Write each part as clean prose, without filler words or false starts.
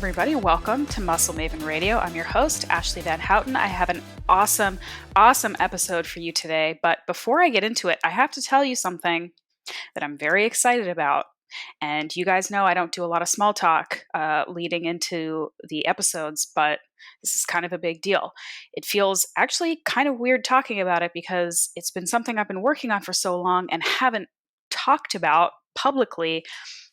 everybody. Welcome to Muscle Maven Radio. I'm your host, Ashley Van Houten. I have an awesome episode for you today. But before I get into it, I have to tell you something that I'm very excited about. And you guys know I don't do a lot of small talk leading into the episodes, but this is kind of a big deal. It feels actually kind of weird talking about it because it's been something I've been working on for so long and haven't talked about publicly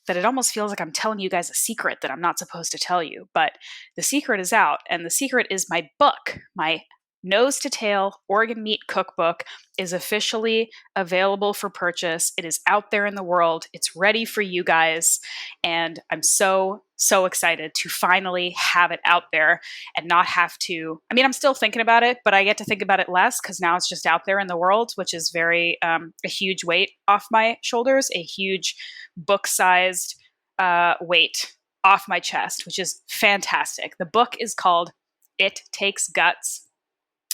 that it almost feels like I'm telling you guys a secret that I'm not supposed to tell you. But the secret is out, and the secret is my book. My Nose to Tail Organ Meat Cookbook is officially available for purchase. It is out there in the world. It's ready for you guys. And I'm so excited to finally have it out there and not have to. I mean, I'm still thinking about it, but I get to think about it less because now it's just out there in the world, which is very a huge weight off my shoulders, a huge book-sized weight off my chest, which is fantastic. The book is called It Takes Guts.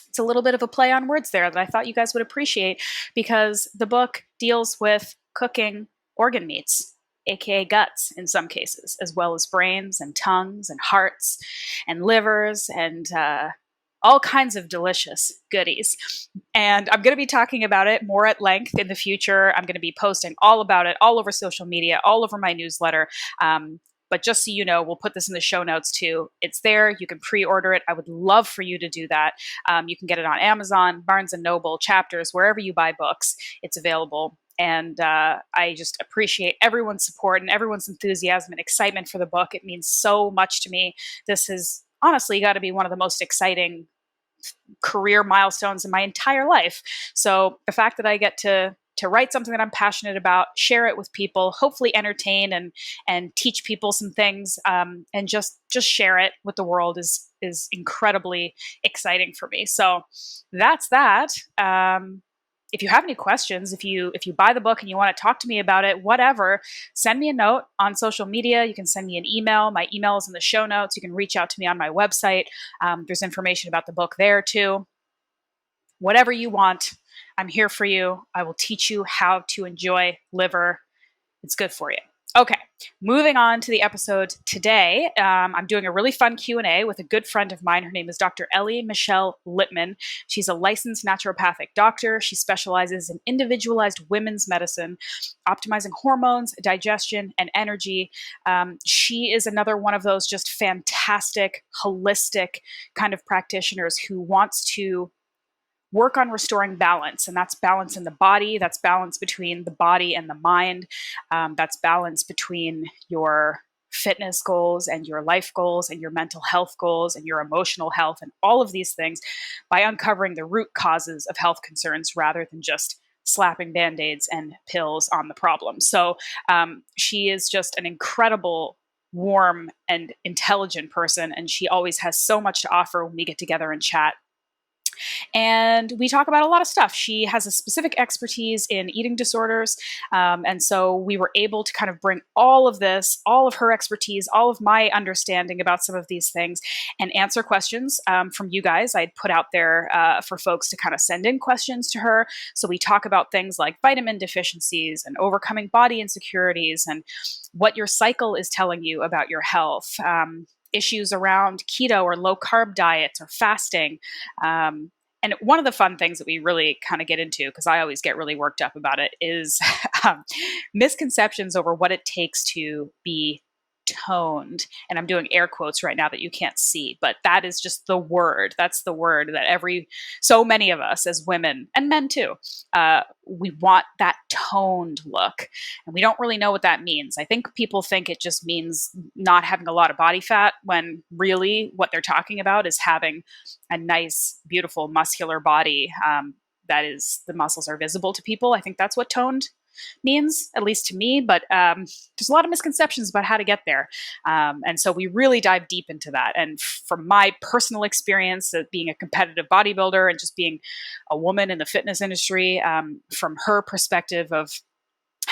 It's a little bit of a play on words there that I thought you guys would appreciate because the book deals with cooking organ meats, aka guts in some cases, as well as brains and tongues and hearts and livers and all kinds of delicious goodies. And I'm going to be talking about it more at length in the future. I'm going to be posting all about it all over social media, all over my newsletter. But just so you know, we'll put this in the show notes too. It's there. You can pre-order it. I would love for you to do that. You can get it on Amazon, Barnes & Noble, Chapters, wherever you buy books. It's available. And I just appreciate everyone's support and everyone's enthusiasm and excitement for the book. It means so much to me. This has honestly got to be one of the most exciting career milestones in my entire life. So the fact that I get to write something that I'm passionate about, share it with people, hopefully entertain and teach people some things, and just share it with the world is incredibly exciting for me. So that's that. If you have any questions, if you buy the book and you want to talk to me about it, whatever, send me a note on social media. You can send me an email. My email is in the show notes. You can reach out to me on my website. There's information about the book there too. Whatever you want, I'm here for you. I will teach you how to enjoy liver. It's good for you. Okay, moving on to the episode today. I'm doing a really fun Q&A with a good friend of mine. Her name is Dr. Elly Michelle Littman. She's a licensed naturopathic doctor. She specializes in individualized women's medicine, optimizing hormones, digestion, and energy. She is another one of those just fantastic, holistic kind of practitioners who wants to work on restoring balance. And that's balance in the body. That's balance between the body and the mind. That's balance between your fitness goals and your life goals and your mental health goals and your emotional health and all of these things by uncovering the root causes of health concerns rather than just slapping Band-Aids and pills on the problem. So she is just an incredible, warm, and intelligent person. And she always has so much to offer when we get together and chat. And we talk about a lot of stuff. She has a specific expertise in eating disorders. And so we were able to kind of bring all of this, all of her expertise, all of my understanding about some of these things and answer questions from you guys. I'd put out there for folks to kind of send in questions to her. So we talk about things like vitamin deficiencies and overcoming body insecurities and what your cycle is telling you about your health. Issues around keto or low carb diets or fasting. And one of the fun things that we really kind of get into, because I always get really worked up about it, is misconceptions over what it takes to be toned. And I'm doing air quotes right now that you can't see, but that is just the word. That's the word that so many of us as women and men too, we want that toned look. And we don't really know what that means. I think people think it just means not having a lot of body fat when really what they're talking about is having a nice, beautiful, muscular body that is, the muscles are visible to people. I think that's what toned means, at least to me, but there's a lot of misconceptions about how to get there. And so we really dive deep into that. And from my personal experience of being a competitive bodybuilder and just being a woman in the fitness industry, from her perspective of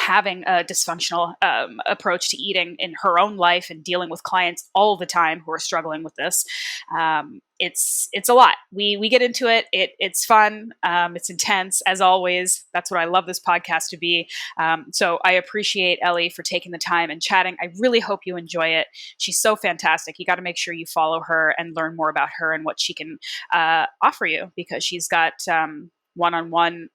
having a dysfunctional approach to eating in her own life and dealing with clients all the time who are struggling with this. It's a lot. We get into it. It's fun. It's intense as always. That's what I love this podcast to be. So I appreciate Elly for taking the time and chatting. I really hope you enjoy it. She's so fantastic. You got to make sure you follow her and learn more about her and what she can offer you, because she's got one-on-one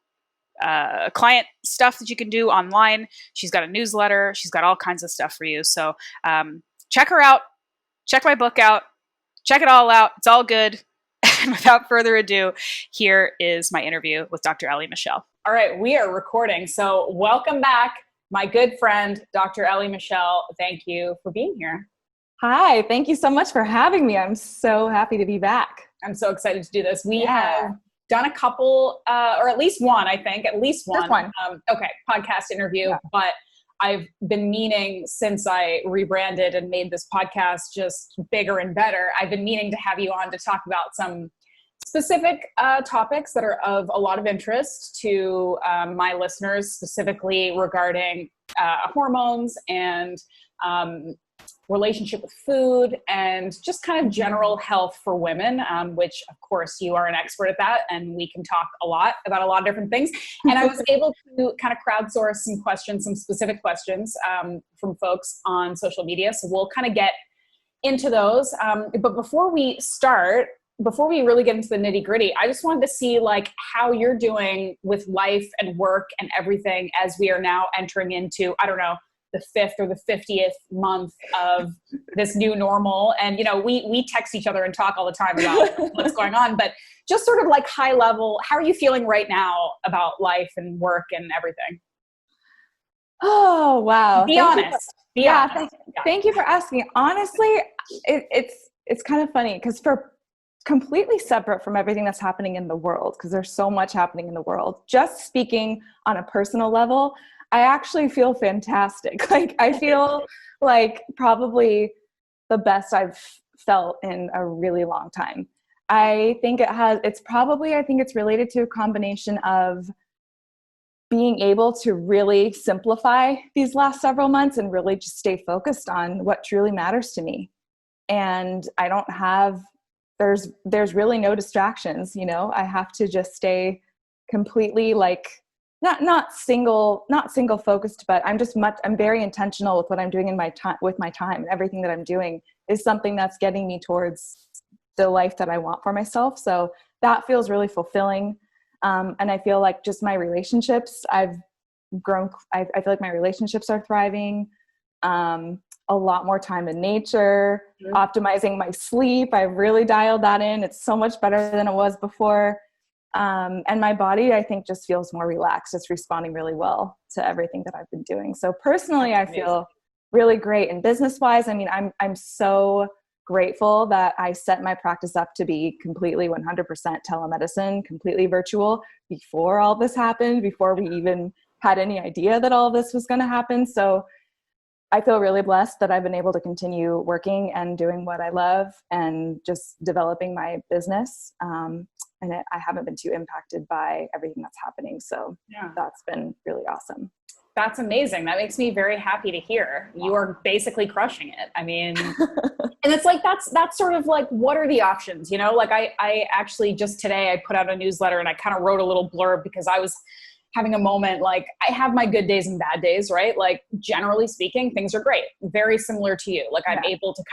client stuff that you can do online. She's got a newsletter. She's got all kinds of stuff for you. So check her out. Check my book out. Check it all out. It's all good. And without further ado, here is my interview with Dr. Elly Michelle. All right, we are recording. So welcome back, my good friend, Dr. Elly Michelle. Thank you for being here. Hi, thank you so much for having me. I'm so happy to be back. I'm so excited to do this. We have done a couple, or at least one, I think, podcast interview, but I've been meaning, since I rebranded and made this podcast just bigger and better, I've been meaning to have you on to talk about some specific topics that are of a lot of interest to my listeners, specifically regarding hormones and relationship with food and just kind of general health for women, which of course you are an expert at that, and we can talk a lot about a lot of different things. And I was able to kind of crowdsource some questions, some specific questions from folks on social media. So we'll kind of get into those. But before we really get into the nitty gritty, I just wanted to see like how you're doing with life and work and everything as we are now entering into, I don't know, the 5th or the 50th month of this new normal. And, you know, we text each other and talk all the time about what's going on, but just sort of like high level, how are you feeling right now about life and work and everything? Oh, wow. Be honest. Thank you for asking. Honestly, it's kind of funny because for completely separate from everything that's happening in the world, because there's so much happening in the world, just speaking on a personal level, I actually feel fantastic. Like I feel like probably the best I've felt in a really long time. I think it's related to a combination of being able to really simplify these last several months and really just stay focused on what truly matters to me. And I don't have, there's really no distractions, you know. I have to just stay completely like, not single focused, but I'm very intentional with what I'm doing in my time, with my time, and everything that I'm doing is something that's getting me towards the life that I want for myself. So that feels really fulfilling. And I feel like just my relationships, I've grown. I feel like my relationships are thriving. A lot more time in nature, optimizing my sleep. I've really dialed that in. It's so much better than it was before. And my body, I think, just feels more relaxed. It's responding really well to everything that I've been doing. So personally, I feel really great. And business-wise, I mean, I'm so grateful that I set my practice up to be completely 100% telemedicine, completely virtual before all this happened, before we even had any idea that all this was going to happen. So I feel really blessed that I've been able to continue working and doing what I love and just developing my business. And I haven't been too impacted by everything that's happening. So that's been really awesome. That's amazing. That makes me very happy to hear. You are basically crushing it. I mean, and it's like, that's sort of like, what are the options? You know, like I actually just today I put out a newsletter and I kind of wrote a little blurb because I was having a moment, like I have my good days and bad days, right? Like generally speaking, things are great. Very similar to you. Like I'm able to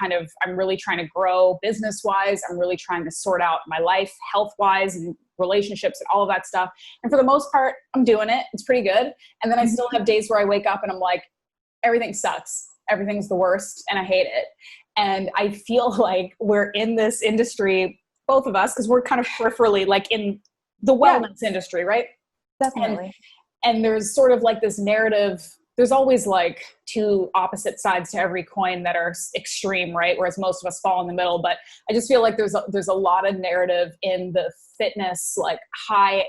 I'm really trying to grow business wise. I'm really trying to sort out my life health wise and relationships and all of that stuff. And for the most part, I'm doing it. It's pretty good. And then I still have days where I wake up and I'm like, everything sucks. Everything's the worst and I hate it. And I feel like we're in this industry, both of us, because we're kind of peripherally like in the wellness industry, right? Definitely. And there's sort of like this narrative, there's always like two opposite sides to every coin that are extreme, right? Whereas most of us fall in the middle. But I just feel like there's a lot of narrative in the fitness, like high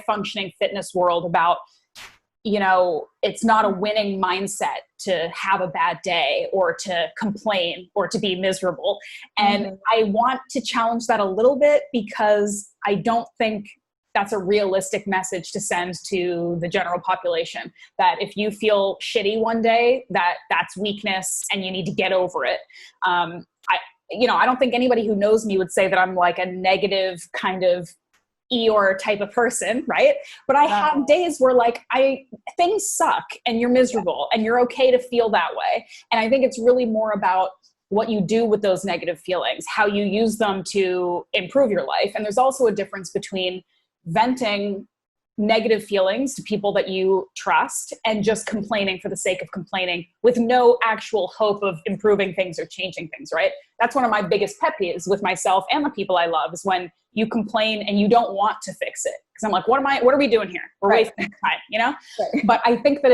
functioning fitness world about, you know, it's not a winning mindset to have a bad day or to complain or to be miserable. And I want to challenge that a little bit because I don't think that's a realistic message to send to the general population, that if you feel shitty one day, that's weakness and you need to get over it. I don't think anybody who knows me would say that I'm like a negative kind of Eeyore type of person, right? But I have days where like things suck and you're miserable and you're okay to feel that way. And I think it's really more about what you do with those negative feelings, how you use them to improve your life. And there's also a difference between venting negative feelings to people that you trust and just complaining for the sake of complaining with no actual hope of improving things or changing things, right? That's one of my biggest pet peeves with myself and the people I love, is when you complain and you don't want to fix it. Because I'm like, what are we doing here? We're wasting time, Right. But I think that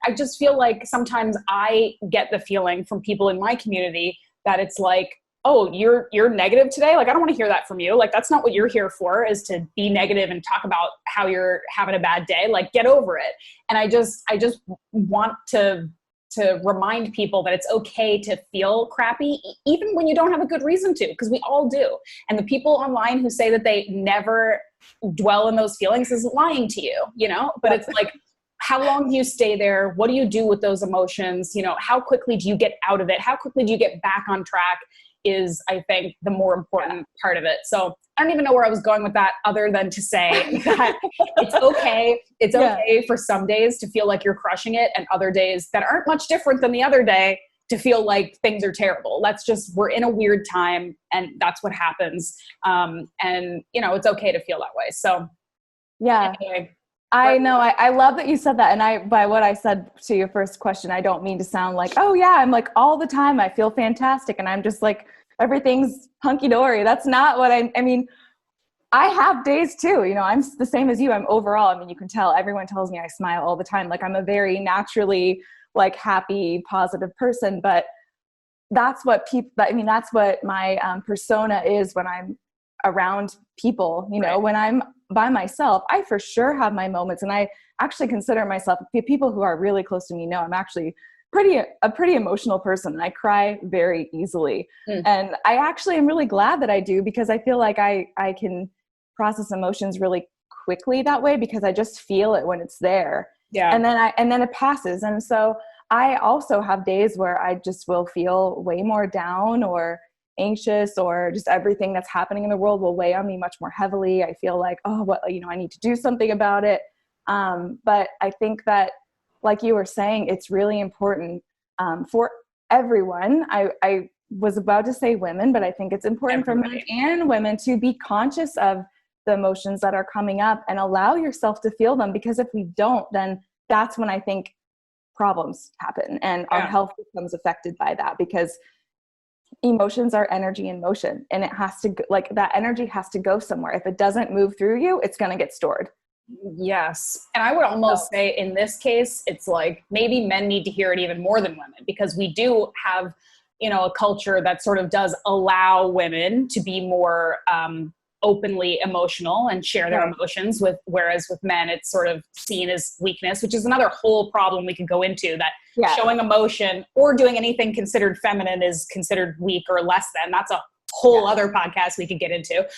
I just feel like sometimes I get the feeling from people in my community that it's like, oh, you're negative today? Like, I don't want to hear that from you. Like, that's not what you're here for, is to be negative and talk about how you're having a bad day. Like, get over it. And I just want to remind people that it's okay to feel crappy, even when you don't have a good reason to, because we all do. And the people online who say that they never dwell in those feelings is lying to you, But it's like, how long do you stay there? What do you do with those emotions? How quickly do you get out of it? How quickly do you get back on track? Is, I think, the more important part of it. So I don't even know where I was going with that, other than to say that it's okay. It's okay for some days to feel like you're crushing it, and other days that aren't much different than the other day to feel like things are terrible. We're in a weird time, and that's what happens. And it's okay to feel that way. So anyway. I know. I love that you said that. And by what I said to your first question, I don't mean to sound like, oh yeah, I'm like all the time I feel fantastic and I'm just like, everything's hunky-dory. That's not what I mean, I have days too, I'm the same as you. I'm overall, you can tell, everyone tells me I smile all the time. Like, I'm a very naturally like happy, positive person, but that's what that's what my persona is when I'm around people, when I'm by myself. I for sure have my moments, and I actually consider myself, people who are really close to me know I'm actually a pretty emotional person. I cry very easily. And I actually am really glad that I do, because I feel like I can process emotions really quickly that way, because I just feel it when it's there. Yeah. And then it passes. And so I also have days where I just will feel way more down or anxious, or just everything that's happening in the world will weigh on me much more heavily. I feel like, I need to do something about it. But I think that, like you were saying, it's really important for everyone. I was about to say women, but I think it's important for men and women to be conscious of the emotions that are coming up and allow yourself to feel them. Because if we don't, then that's when I think problems happen and our health becomes affected by that, because emotions are energy in motion, and it has to, like, that energy has to go somewhere. If it doesn't move through you, it's going to get stored. Yes. And I would almost say in this case, it's like maybe men need to hear it even more than women, because we do have, a culture that sort of does allow women to be more openly emotional and share their emotions whereas with men, it's sort of seen as weakness, which is another whole problem we could go into, that showing emotion or doing anything considered feminine is considered weak or less than. That's a whole other podcast we could get into.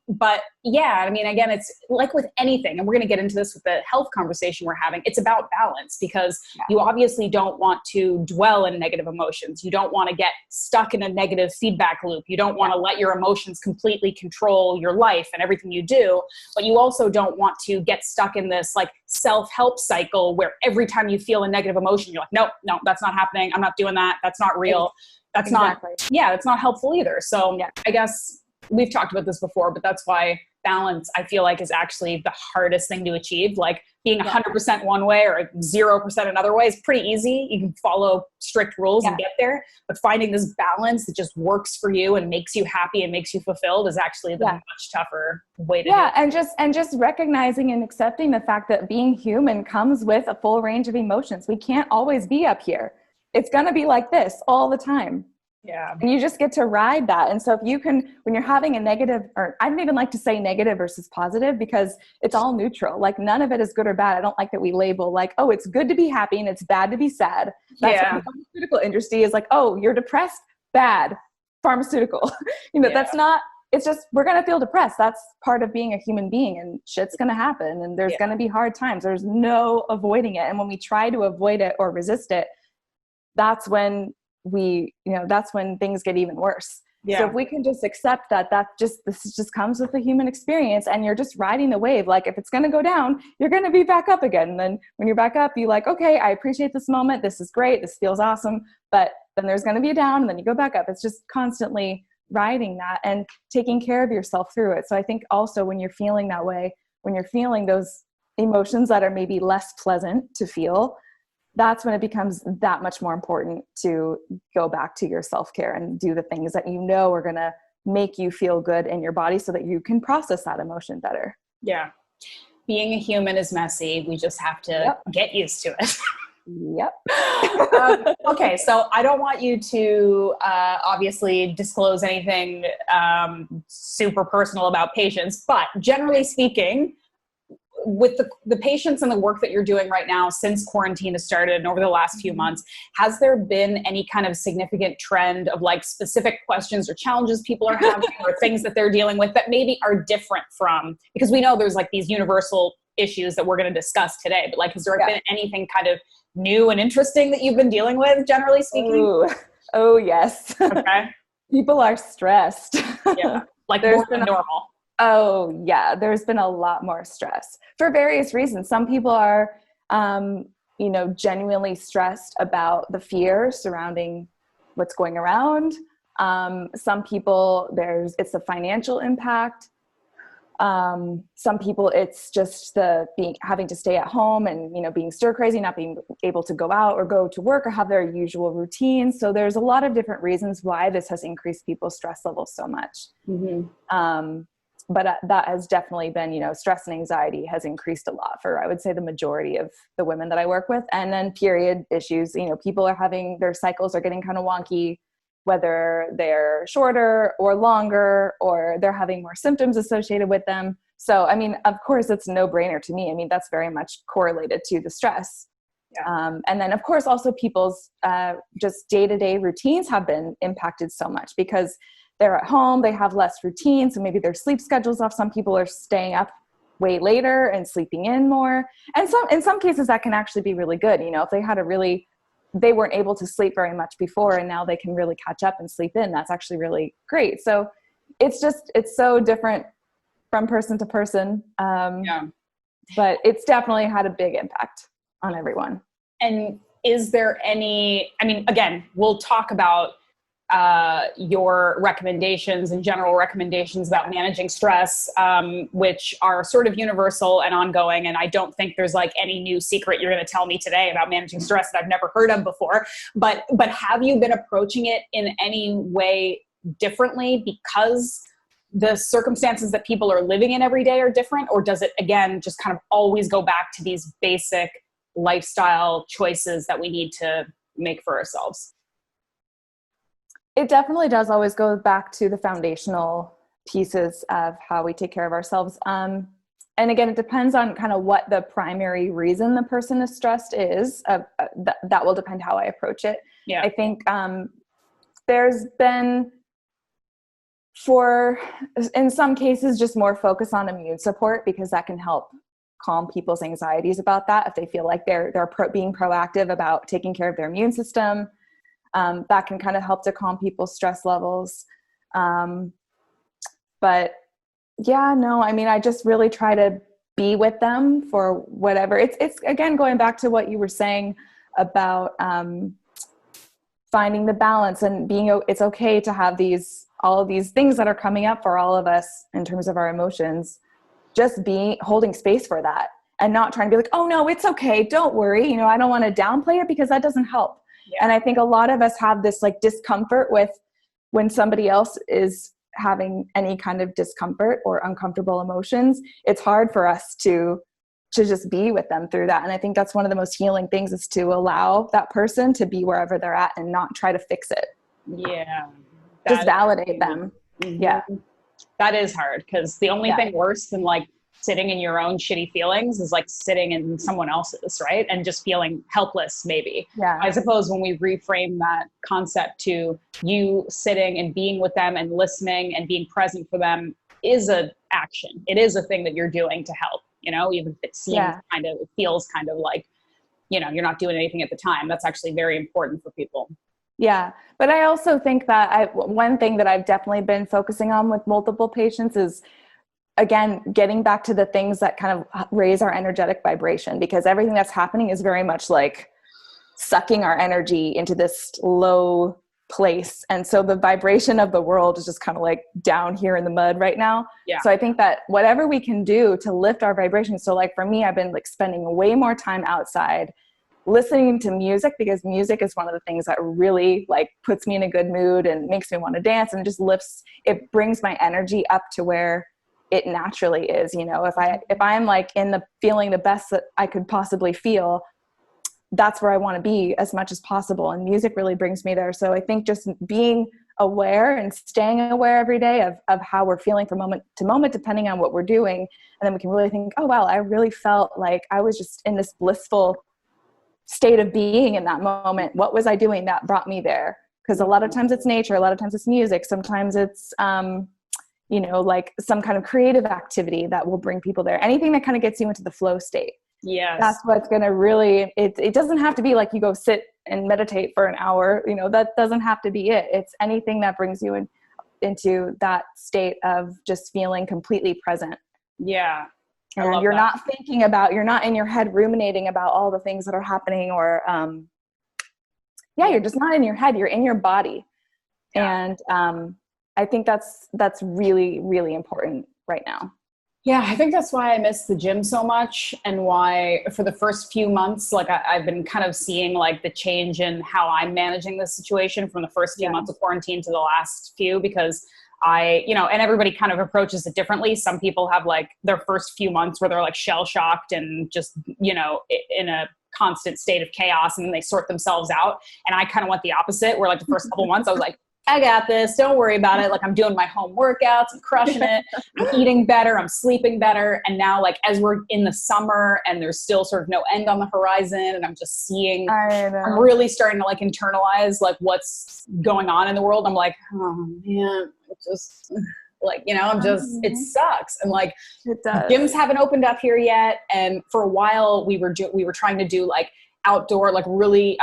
But again, it's like with anything, and we're going to get into this with the health conversation we're having, it's about balance, because you obviously don't want to dwell in negative emotions. You don't want to get stuck in a negative feedback loop. You don't want to let your emotions completely control your life and everything you do, but you also don't want to get stuck in this like self-help cycle where every time you feel a negative emotion, you're like, no, that's not happening. I'm not doing that. That's not real. That's that's not helpful either. So I guess we've talked about this before, but that's why balance, I feel like, is actually the hardest thing to achieve. Like, being 100% one way or 0% another way is pretty easy. You can follow strict rules and get there, but finding this balance that just works for you and makes you happy and makes you fulfilled is actually the much tougher way to do it. And just recognizing and accepting the fact that being human comes with a full range of emotions. We can't always be up here. It's going to be like this all the time. Yeah. And you just get to ride that. And so if you can, when you're having a negative, or I don't even like to say negative versus positive, because it's all neutral. Like, none of it is good or bad. I don't like that we label like, oh, it's good to be happy and it's bad to be sad. That's what the pharmaceutical industry is like, oh, you're depressed, bad, pharmaceutical. That's not it's just, we're going to feel depressed. That's part of being a human being, and shit's going to happen, and there's going to be hard times. There's no avoiding it. And when we try to avoid it or resist it, that's when that's when things get even worse. Yeah. So if we can just accept this just comes with the human experience, and you're just riding the wave. Like, if it's going to go down, you're going to be back up again. And then when you're back up, you like, okay, I appreciate this moment. This is great. This feels awesome. But then there's going to be a down, and then you go back up. It's just constantly riding that and taking care of yourself through it. So I think also when you're feeling that way, when you're feeling those emotions that are maybe less pleasant to feel, that's when it becomes that much more important to go back to your self-care and do the things that you know are going to make you feel good in your body so that you can process that emotion better. Yeah. Being a human is messy. We just have to get used to it. Yep. Okay. So I don't want you to obviously disclose anything super personal about patients, but generally speaking, with the patients and the work that you're doing right now since quarantine has started and over the last few months, has there been any kind of significant trend of like specific questions or challenges people are having or things that they're dealing with that maybe are different from, because we know there's like these universal issues that we're going to discuss today, but like, has there been anything kind of new and interesting that you've been dealing with, generally speaking? Oh yes. Okay. People are stressed. Yeah. Like more than normal. Oh yeah, there's been a lot more stress for various reasons. Some people are, genuinely stressed about the fear surrounding what's going around. Some people, it's the financial impact. Some people, it's just having to stay at home and, being stir crazy, not being able to go out or go to work or have their usual routines. So there's a lot of different reasons why this has increased people's stress levels so much. Mm-hmm. But that has definitely been, stress and anxiety has increased a lot for, I would say, the majority of the women that I work with. And then period issues, people are having, their cycles are getting kind of wonky, whether they're shorter or longer, or they're having more symptoms associated with them. So, I mean, of course, it's a no-brainer to me. I mean, that's very much correlated to the stress. Yeah. And then, of course, also people's just day-to-day routines have been impacted so much because they're at home, they have less routine. So maybe their sleep schedule's off. Some people are staying up way later and sleeping in more. And in some cases that can actually be really good. If they weren't able to sleep very much before and now they can really catch up and sleep in, that's actually really great. So it's so different from person to person. But it's definitely had a big impact on everyone. And is there again, we'll talk about your recommendations and general recommendations about managing stress, which are sort of universal and ongoing. And I don't think there's like any new secret you're going to tell me today about managing stress that I've never heard of before. But have you been approaching it in any way differently because the circumstances that people are living in every day are different? Or does it, again, just kind of always go back to these basic lifestyle choices that we need to make for ourselves? It definitely does always go back to the foundational pieces of how we take care of ourselves. And again, it depends on kind of what the primary reason the person is stressed is. That will depend how I approach it. Yeah. I think there's been, in some cases, just more focus on immune support because that can help calm people's anxieties about that. If they feel like they're being proactive about taking care of their immune system, that can kind of help to calm people's stress levels. But yeah, no, I mean, I just really try to be with them for whatever. It's again, going back to what you were saying about finding the balance and it's okay to have all of these things that are coming up for all of us in terms of our emotions, just holding space for that and not trying to be like, oh no, it's okay, don't worry. I don't want to downplay it because that doesn't help. Yeah. And I think a lot of us have this like discomfort with when somebody else is having any kind of discomfort or uncomfortable emotions. It's hard for us to just be with them through that. And I think that's one of the most healing things is to allow that person to be wherever they're at and not try to fix it. Yeah. Just validate them. Mm-hmm. Yeah. That is hard because the only thing worse than like sitting in your own shitty feelings is like sitting in someone else's, right? And just feeling helpless, maybe. Yeah. I suppose when we reframe that concept to you sitting and being with them and listening and being present for them is an action. It is a thing that you're doing to help, even if it seems it feels kind of like, you're not doing anything at the time. That's actually very important for people. Yeah. But I also think that one thing that I've definitely been focusing on with multiple patients is, again, getting back to the things that kind of raise our energetic vibration, because everything that's happening is very much like sucking our energy into this low place. And so the vibration of the world is just kind of like down here in the mud right now. Yeah. So I think that whatever we can do to lift our vibration. So like for me, I've been like spending way more time outside listening to music, because music is one of the things that really like puts me in a good mood and makes me want to dance, and just it brings my energy up to where it naturally is. If I'm like in the feeling the best that I could possibly feel, that's where I want to be as much as possible. And music really brings me there. So I think just being aware and staying aware every day of how we're feeling from moment to moment, depending on what we're doing. And then we can really think, oh, wow, I really felt like I was just in this blissful state of being in that moment. What was I doing that brought me there? Because a lot of times it's nature, a lot of times it's music, sometimes it's, like some kind of creative activity that will bring people there. Anything that kind of gets you into the flow state. Yes. That's what's going to really, it doesn't have to be like you go sit and meditate for an hour, that doesn't have to be it. It's anything that brings you into that state of just feeling completely present. Yeah. And you're not thinking about, you're not in your head ruminating about all the things that are happening, or, you're just not in your head, you're in your body. Yeah. And, I think that's really, really important right now. Yeah, I think that's why I miss the gym so much, and why for the first few months, like I've been kind of seeing like the change in how I'm managing this situation from the first few months of quarantine to the last few, because and everybody kind of approaches it differently. Some people have like their first few months where they're like shell shocked and just, in a constant state of chaos, and then they sort themselves out. And I kind of went the opposite, where like the first couple months I was like, I got this, don't worry about it. Like I'm doing my home workouts, I'm crushing it. I'm eating better, I'm sleeping better. And now like as we're in the summer and there's still sort of no end on the horizon, and I'm just seeing, I'm really starting to like internalize like what's going on in the world. I'm like, oh man, it just like, I'm just, it sucks. And like gyms haven't opened up here yet. And for a while we were trying to do like outdoor, like really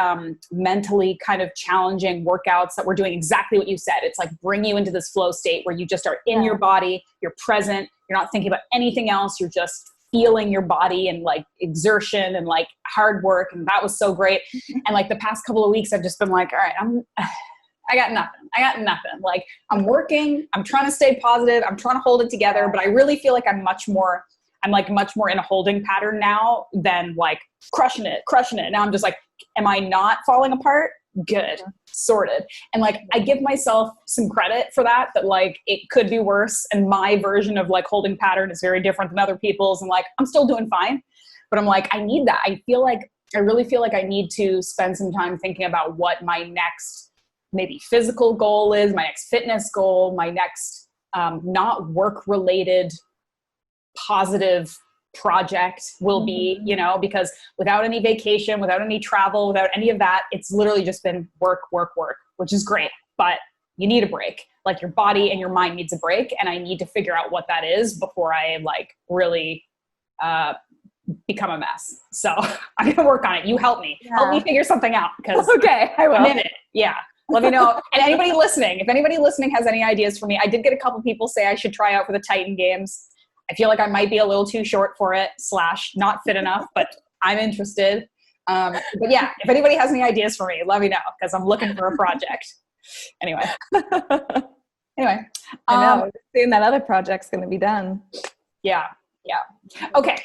mentally kind of challenging workouts that were doing exactly what you said. It's like bring you into this flow state where you just are in your body, you're present, you're not thinking about anything else, you're just feeling your body and like exertion and like hard work. And that was so great. And like the past couple of weeks I've just been like, all right, I got nothing. Like I'm working, I'm trying to stay positive, I'm trying to hold it together, but I really feel like I'm much more in a holding pattern now than like crushing it. Now I'm just like, am I not falling apart? Good. Sorted. And like, I give myself some credit for that like it could be worse. And my version of like holding pattern is very different than other people's. And like, I'm still doing fine, but I'm like, I need that. I really feel like I need to spend some time thinking about what my next maybe physical goal is, my next fitness goal, my next not work related positive project will be, because without any vacation, without any travel, without any of that, it's literally just been work, which is great, but you need a break. Like your body and your mind needs a break. And I need to figure out what that is before I like really become a mess. So I'm going to work on it. You help me. Yeah. Help me figure something out, because okay, I will. I'm in it. Yeah. Let me know. And if anybody listening has any ideas for me, I did get a couple people say I should try out for the Titan Games. I feel like I might be a little too short for it / not fit enough, but I'm interested. But yeah, if anybody has any ideas for me, let me know, because I'm looking for a project. Anyway. I know. Soon that other project's going to be done. Yeah. Okay.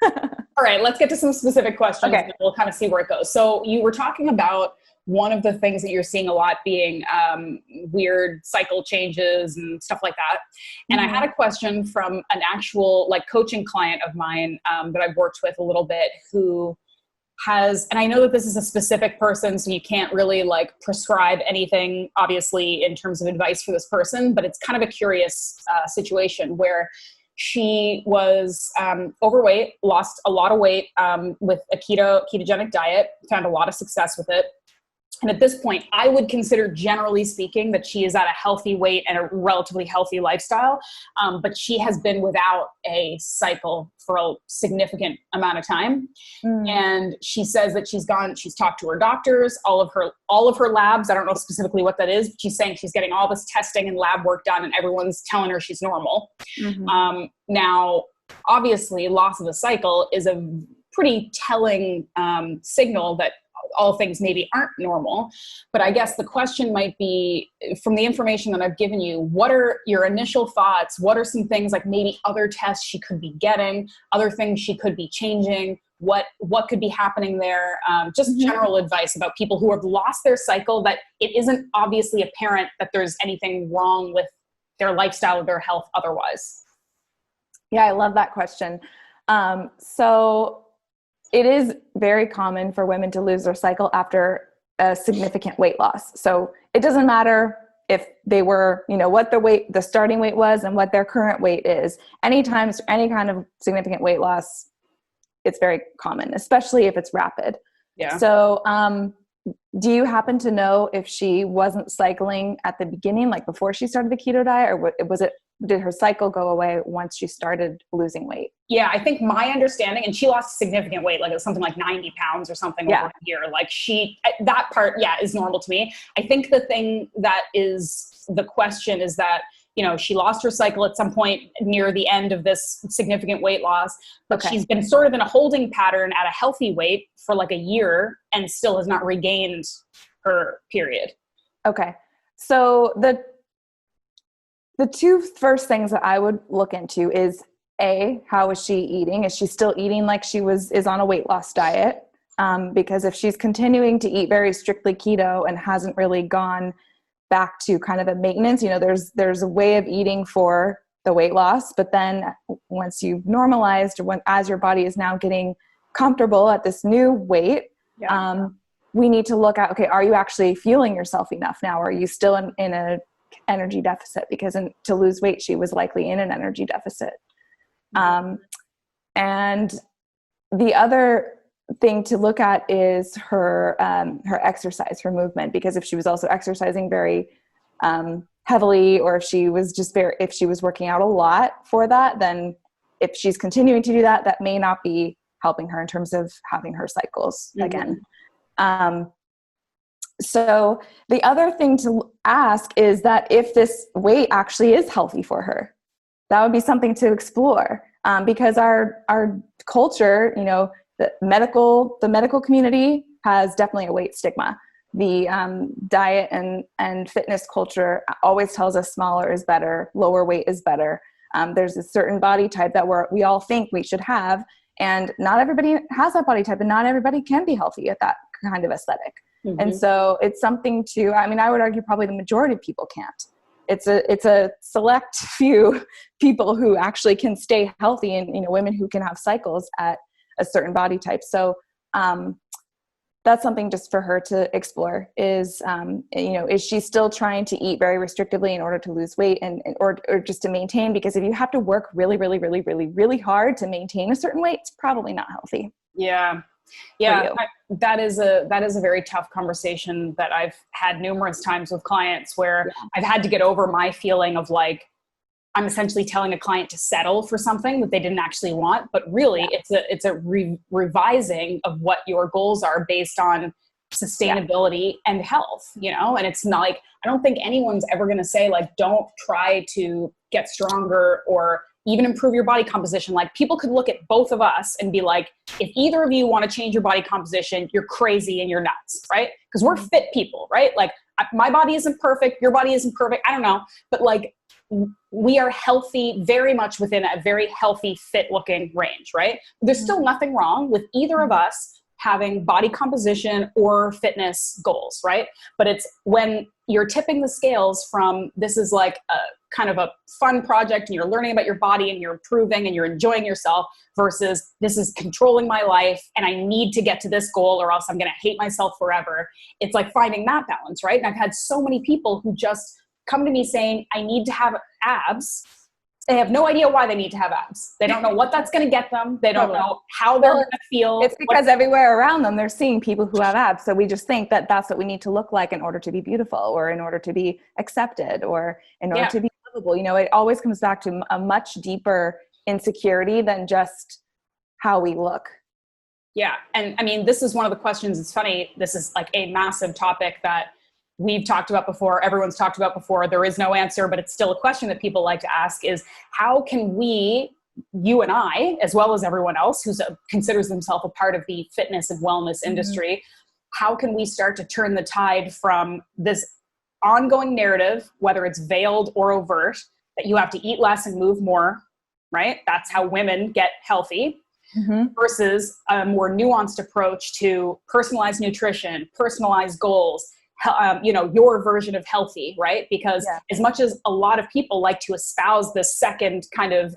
All right. Let's get to some specific questions. Okay. And we'll kind of see where it goes. So you were talking about one of the things that you're seeing a lot being weird cycle changes and stuff like that. And I had a question from an actual like coaching client of mine that I've worked with a little bit, who has, and I know that this is a specific person, so you can't really like prescribe anything, obviously, in terms of advice for this person, but it's kind of a curious situation where She was overweight, lost a lot of weight with a ketogenic diet, found a lot of success with it. And at this point, I would consider, generally speaking, that she is at a healthy weight and a relatively healthy lifestyle. But she has been without a cycle for a significant amount of time. And she says that she's talked to her doctors, all of her labs. I don't know specifically what that is, but she's saying she's getting all this testing and lab work done, and everyone's telling her she's normal. Now, obviously, loss of a cycle is a pretty telling signal that all things maybe aren't normal. But I guess the question might be, from the information that I've given you, what are your initial thoughts? What are some things, like maybe other tests she could be getting, other things she could be changing? What could be happening there? Just general advice about people who have lost their cycle, that it isn't obviously apparent that there's anything wrong with their lifestyle or their health otherwise. Yeah, I love that question. So it is very common for women to lose their cycle after a significant weight loss. So it doesn't matter if they were, what the starting weight was and what their current weight is. Anytime any kind of significant weight loss, it's very common, especially if it's rapid. Yeah. So, do you happen to know if she wasn't cycling at the beginning, like before she started the keto diet, or did her cycle go away once she started losing weight? Yeah, I think my understanding, and she lost significant weight, like it was something like 90 pounds or something over a year. Like that part, is normal to me. I think the thing that is the question is that, she lost her cycle at some point near the end of this significant weight loss, but she's been sort of in a holding pattern at a healthy weight for like a year and still has not regained her period. Okay. So the two first things that I would look into is, A, how is she eating? Is she still eating like she is on a weight loss diet? Because if she's continuing to eat very strictly keto and hasn't really gone back to kind of a maintenance, there's a way of eating for the weight loss, but then once you've normalized, or as your body is now getting comfortable at this new weight, we need to look at, okay, are you actually fueling yourself enough now? Are you still in a energy deficit? Because to lose weight, she was likely in an energy deficit. And the other thing to look at is her exercise, her movement, because if she was also exercising very heavily, or if she was working out a lot for that, then if she's continuing to do that, that may not be helping her in terms of having her cycles again. So the other thing to ask is that if this weight actually is healthy for her, that would be something to explore, because our culture, the medical community has definitely a weight stigma. The diet and fitness culture always tells us smaller is better, lower weight is better. There's a certain body type that we all think we should have, and not everybody has that body type, and not everybody can be healthy at that kind of aesthetic. And so it's something I would argue probably the majority of people can't. It's a select few people who actually can stay healthy, and women who can have cycles at a certain body type. So that's something just for her to explore is, is she still trying to eat very restrictively in order to lose weight or just to maintain? Because if you have to work really, really, really, really, really hard to maintain a certain weight, it's probably not healthy. Yeah. That is a very tough conversation that I've had numerous times with clients, where I've had to get over my feeling of like, I'm essentially telling a client to settle for something that they didn't actually want, but really it's a revising of what your goals are based on sustainability and health, and it's not like, I don't think anyone's ever going to say like, don't try to get stronger or even improve your body composition. Like, people could look at both of us and be like, if either of you want to change your body composition, you're crazy and you're nuts, right? Because we're fit people, right? Like, my body isn't perfect, your body isn't perfect, I don't know, but like, we are healthy, very much within a very healthy, fit looking range, right? There's still nothing wrong with either of us having body composition or fitness goals, right? But it's when you're tipping the scales from, this is like a kind of a fun project and you're learning about your body and you're improving and you're enjoying yourself, versus this is controlling my life and I need to get to this goal or else I'm going to hate myself forever. It's like finding that balance, right? And I've had so many people who just come to me saying, I need to have abs, They have no idea why they need to have abs. They don't know what that's going to get them. They don't know how they're going to feel. It's because everywhere around them, they're seeing people who have abs. So we just think that that's what we need to look like in order to be beautiful, or in order to be accepted, or in order to be livable. You know, it always comes back to a much deeper insecurity than just how we look. Yeah. And I mean, this is one of the questions. It's funny. This is like a massive topic that we've talked about before. Everyone's talked about before. There is no answer, but it's still a question that people like to ask is, how can we, you and I, as well as everyone else who considers themselves a part of the fitness and wellness industry, how can we start to turn the tide from this ongoing narrative, whether it's veiled or overt, that you have to eat less and move more, right? That's how women get healthy. Versus a more nuanced approach to personalized nutrition, personalized goals, you know, your version of healthy, right? Because as much as a lot of people like to espouse this second kind of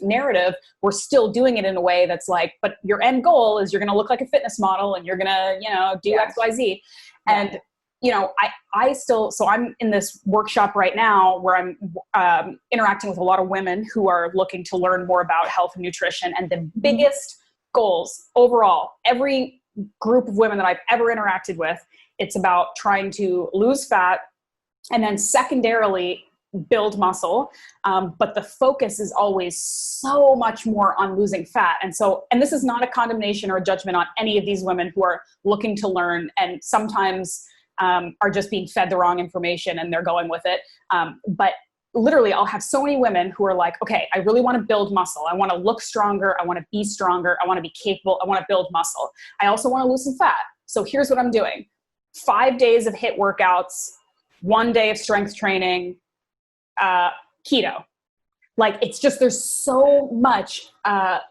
narrative, we're still doing it in a way that's like, but your end goal is you're going to look like a fitness model and you're going to, you know, do X, Y, Z. And, you know, I still, so I'm in this workshop right now where I'm interacting with a lot of women who are looking to learn more about health and nutrition. And the biggest goals overall, every group of women that I've ever interacted with, it's about trying to lose fat and then secondarily build muscle. But the focus is always so much more on losing fat. And so, and this is not a condemnation or a judgment on any of these women who are looking to learn and sometimes are just being fed the wrong information and they're going with it. But literally I'll have so many women who are like, okay, I really want to build muscle. I want to look stronger. I want to be stronger. I want to be capable. I want to build muscle. I also want to lose some fat. So here's what I'm doing. 5 days of HIIT workouts, 1 day of strength training, keto. Like, it's just, there's so much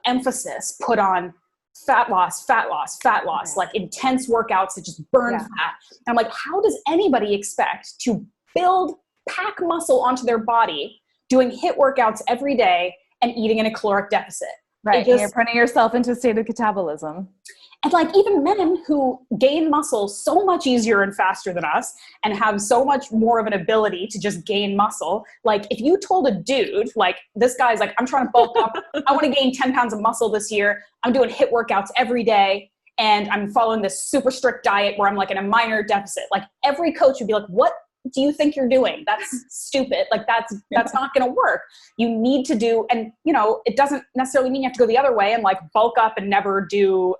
emphasis put on fat loss, like intense workouts that just burn fat. And I'm like, how does anybody expect to pack muscle onto their body doing HIIT workouts every day and eating in a caloric deficit? Right. And you're putting yourself into a state of catabolism. And like even men who gain muscle so much easier and faster than us and have so much more of an ability to just gain muscle. Like if you told a dude, like this guy's like, I'm trying to bulk up. I want to gain 10 pounds of muscle this year. I'm doing HIIT workouts every day. And I'm following this super strict diet where I'm like in a minor deficit. Like every coach would be like, what do you think you're doing? That's stupid. Like that's not going to work. You need to do, and you know, it doesn't necessarily mean you have to go the other way and like bulk up and never do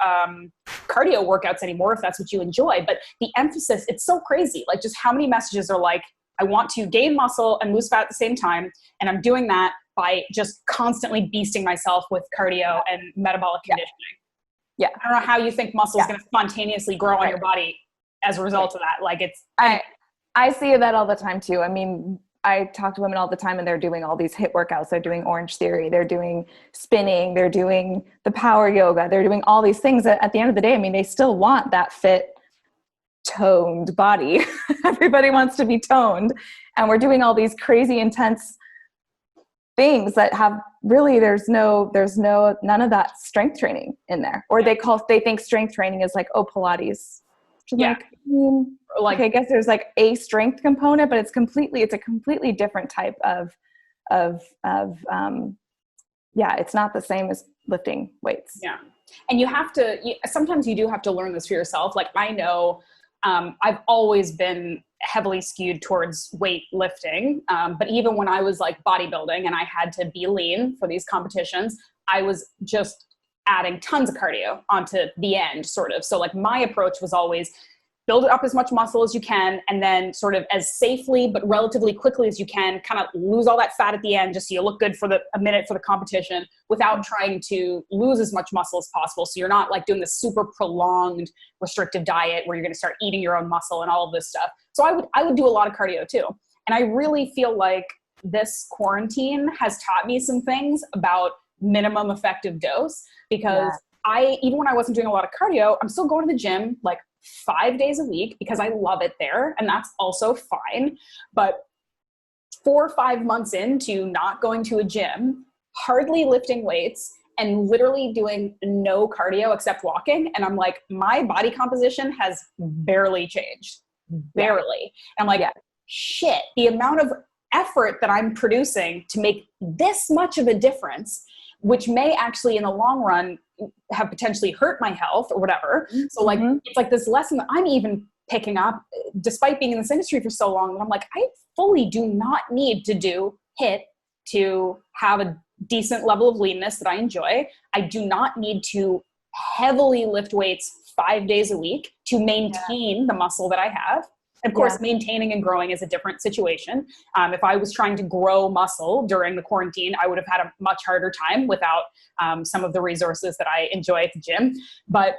cardio workouts anymore if that's what you enjoy. But the emphasis, it's so crazy. Like just how many messages are like, I want to gain muscle and lose fat at the same time. And I'm doing that by just constantly beasting myself with cardio and metabolic conditioning. Yeah. I don't know how you think muscle is going to spontaneously grow on your body as a result of that. Like it's, I see that all the time too. I mean, I talk to women all the time and they're doing all these HIIT workouts. They're doing Orange Theory. They're doing spinning. They're doing the power yoga. They're doing all these things that at the end of the day, I mean, they still want that fit, toned body. Everybody wants to be toned. And we're doing all these crazy intense things that have really, there's none of that strength training in there. Or they think strength training is like, oh, Pilates. Like, I guess there's like a strength component, but it's a completely different type of it's not the same as lifting weights. Yeah. And sometimes you do have to learn this for yourself. Like I know, I've always been heavily skewed towards weightlifting. But even when I was like bodybuilding and I had to be lean for these competitions, I was just adding tons of cardio onto the end sort of. So like my approach was always build up as much muscle as you can, and then sort of as safely but relatively quickly as you can, kind of lose all that fat at the end just so you look good for a minute for the competition without trying to lose as much muscle as possible. So you're not like doing this super prolonged restrictive diet where you're going to start eating your own muscle and all of this stuff. So I would do a lot of cardio too. And I really feel like this quarantine has taught me some things about minimum effective dose, because even when I wasn't doing a lot of cardio, I'm still going to the gym like 5 days a week because I love it there. And that's also fine. But 4 or 5 months into not going to a gym, hardly lifting weights, and literally doing no cardio except walking. And I'm like, my body composition has barely changed. Barely. And I'm like, shit, the amount of effort that I'm producing to make this much of a difference, which may actually in the long run have potentially hurt my health or whatever. So like, it's like this lesson that I'm even picking up despite being in this industry for so long. And I'm like, I fully do not need to do HIIT to have a decent level of leanness that I enjoy. I do not need to heavily lift weights 5 days a week to maintain the muscle that I have. And of course, maintaining and growing is a different situation. If I was trying to grow muscle during the quarantine, I would have had a much harder time without some of the resources that I enjoy at the gym. But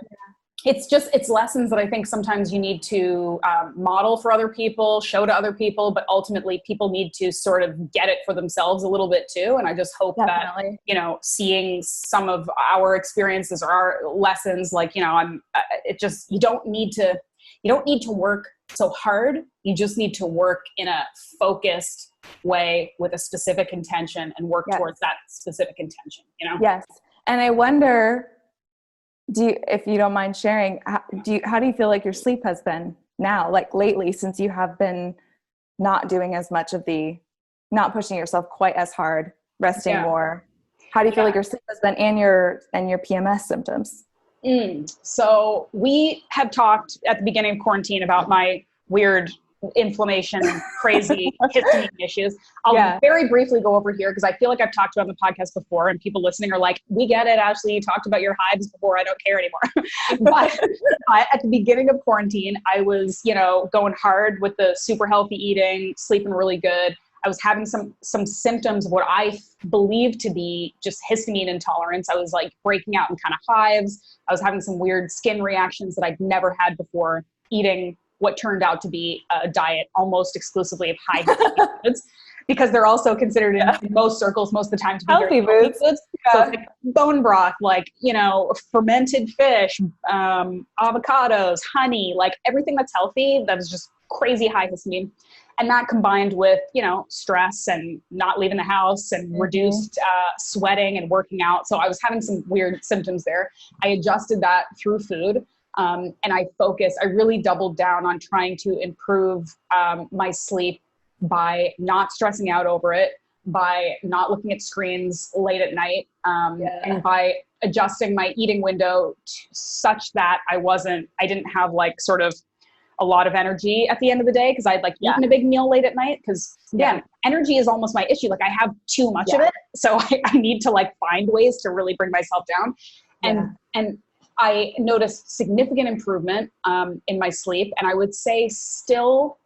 it's lessons that I think sometimes you need to model for other people, show to other people, but ultimately people need to sort of get it for themselves a little bit too. And I just hope that, you know, seeing some of our experiences or our lessons, like, you know, you don't need to work so hard. You just need to work in a focused way with a specific intention and work towards that specific intention, you know? Yes. And I wonder, if you don't mind sharing, how do you feel like your sleep has been now, like lately, since you have been not doing as much of not pushing yourself quite as hard, resting more? How do you feel like your sleep has been and your PMS symptoms? So we had talked at the beginning of quarantine about my weird inflammation and crazy histamine issues. I'll very briefly go over here because I feel like I've talked about it on the podcast before and people listening are like, we get it, Ashley, you talked about your hives before, I don't care anymore. But at the beginning of quarantine, I was, you know, going hard with the super healthy eating, sleeping really good. I was having some symptoms of what I believed to be just histamine intolerance. I was like breaking out in kind of hives. I was having some weird skin reactions that I'd never had before, eating what turned out to be a diet almost exclusively of high histamine foods, because they're also considered in most circles most of the time to be healthy foods. So it's like bone broth, like, you know, fermented fish, avocados, honey, like everything that's healthy that is just crazy high histamine. And that combined with, you know, stress and not leaving the house and reduced sweating and working out. So I was having some weird symptoms there. I adjusted that through food. And I really doubled down on trying to improve my sleep by not stressing out over it, by not looking at screens late at night, and by adjusting my eating window such that I didn't have like sort of a lot of energy at the end of the day because I'd like eaten a big meal late at night because energy is almost my issue. Like I have too much of it. So I need to like find ways to really bring myself down. And I noticed significant improvement in my sleep. And I would say still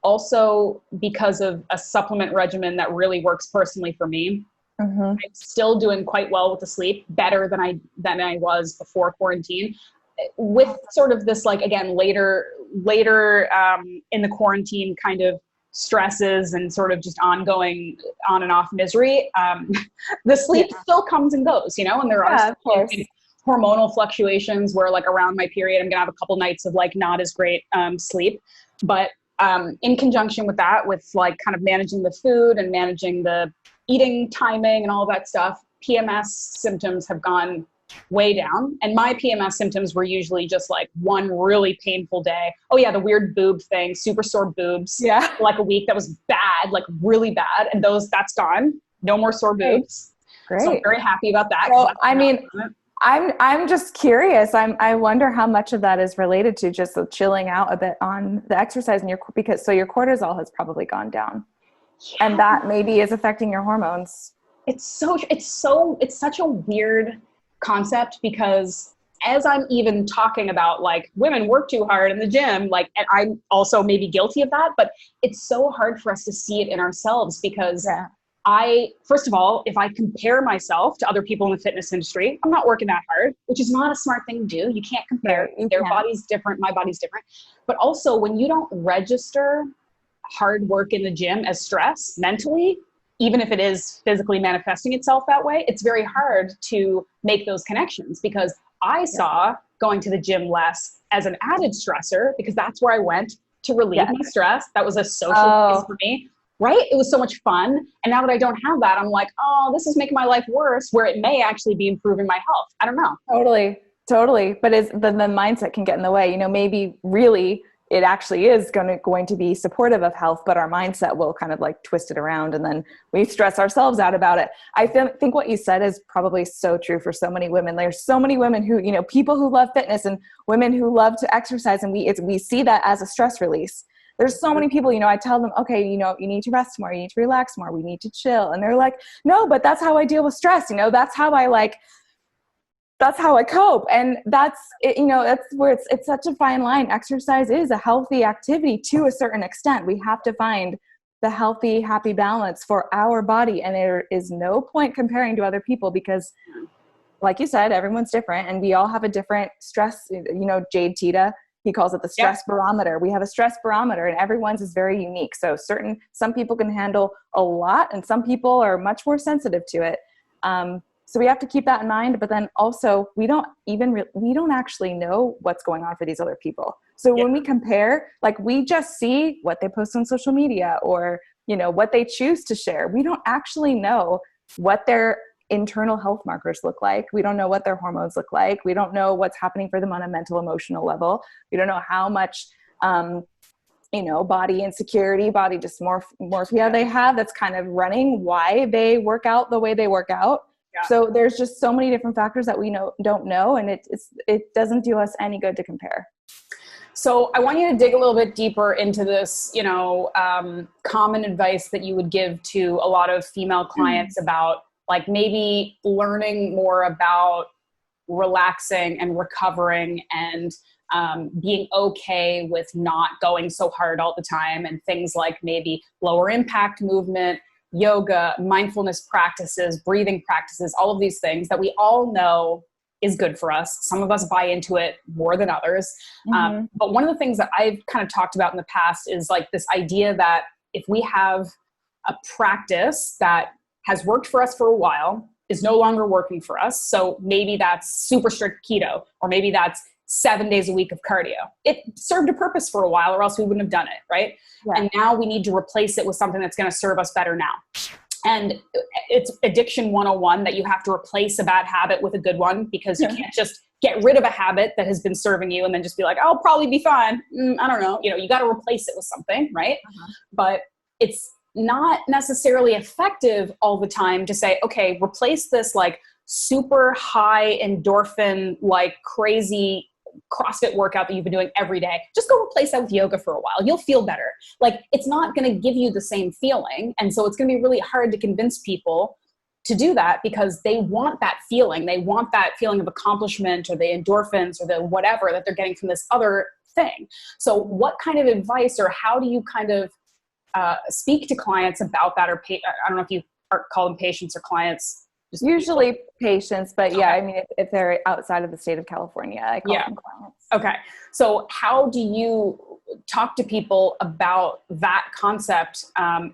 also because of a supplement regimen that really works personally for me. I'm still doing quite well with the sleep, better than I was before quarantine. With sort of this, like, again, later in the quarantine kind of stresses and sort of just ongoing on and off misery, the sleep still comes and goes, you know, and there are hormonal fluctuations where like around my period, I'm gonna have a couple nights of like not as great sleep. But in conjunction with that, with like kind of managing the food and managing the eating timing and all of that stuff, PMS symptoms have gone way down. And my PMS symptoms were usually just like one really painful day. Oh yeah, the weird boob thing, super sore boobs. Yeah. Like a week that was bad, like really bad. And that's gone. No more sore boobs. Great. So I'm very happy about that. Well, I mean, I'm just curious. I wonder how much of that is related to just chilling out a bit on the exercise and your cortisol has probably gone down, and that maybe is affecting your hormones. It's such a weird concept because as I'm even talking about like women work too hard in the gym, like, and I'm also maybe guilty of that, but it's so hard for us to see it in ourselves because first of all, if I compare myself to other people in the fitness industry, I'm not working that hard, which is not a smart thing to do. You can't compare. Their body's different. My body's different. But also when you don't register hard work in the gym as stress mentally, even if it is physically manifesting itself that way, it's very hard to make those connections because I saw going to the gym less as an added stressor because that's where I went to relieve my stress. That was a social place for me, right? It was so much fun. And now that I don't have that, I'm like, oh, this is making my life worse, where it may actually be improving my health. I don't know. Totally. But the mindset can get in the way. You know, maybe really it actually is going to be supportive of health, but our mindset will kind of like twist it around, and then we stress ourselves out about it. I think what you said is probably so true for so many women. There's so many women who, people who love fitness and women who love to exercise, and we see that as a stress release. There's so many people, I tell them, okay, you need to rest more, you need to relax more, we need to chill. And they're like, no, but that's how I deal with stress. That's how I cope. And that's it, that's where it's such a fine line. Exercise is a healthy activity to a certain extent. We have to find the healthy, happy balance for our body. And there is no point comparing to other people because, like you said, everyone's different and we all have a different stress. Jade Teta, he calls it the stress barometer. We have a stress barometer and everyone's is very unique. So some people can handle a lot and some people are much more sensitive to it. So we have to keep that in mind, but then also we don't actually know what's going on for these other people. So when we compare, like we just see what they post on social media or, what they choose to share. We don't actually know what their internal health markers look like. We don't know what their hormones look like. We don't know what's happening for them on a mental, emotional level. We don't know how much, body insecurity, body dysmorphia they have that's kind of running why they work out the way they work out. So there's just so many different factors that we don't know, and it doesn't do us any good to compare. So I want you to dig a little bit deeper into this, common advice that you would give to a lot of female clients about like maybe learning more about relaxing and recovering and being okay with not going so hard all the time, and things like maybe lower impact movement, yoga, mindfulness practices, breathing practices, all of these things that we all know is good for us. Some of us buy into it more than others. But one of the things that I've kind of talked about in the past is like this idea that if we have a practice that has worked for us for a while, is no longer working for us. So maybe that's super strict keto, or maybe that's 7 days a week of cardio. It served a purpose for a while or else we wouldn't have done it, right? Yeah. And now we need to replace it with something that's going to serve us better now. And it's addiction 101 that you have to replace a bad habit with a good one, because you can't just get rid of a habit that has been serving you and then just be like, I'll probably be fine. I don't know. You got to replace it with something, right? But it's not necessarily effective all the time to say, okay, replace this like super high endorphin, like crazy CrossFit workout that you've been doing every day. Just go replace that with yoga for a while. You'll feel better. Like it's not going to give you the same feeling. And so it's going to be really hard to convince people to do that because they want that feeling. They want that feeling of accomplishment or the endorphins or the whatever that they're getting from this other thing. So what kind of advice or how do you kind of speak to clients about that? Or I don't know if you call them patients or clients. Usually patients, but yeah, I mean, if they're outside of the state of California, I call them clients. Okay. So how do you talk to people about that concept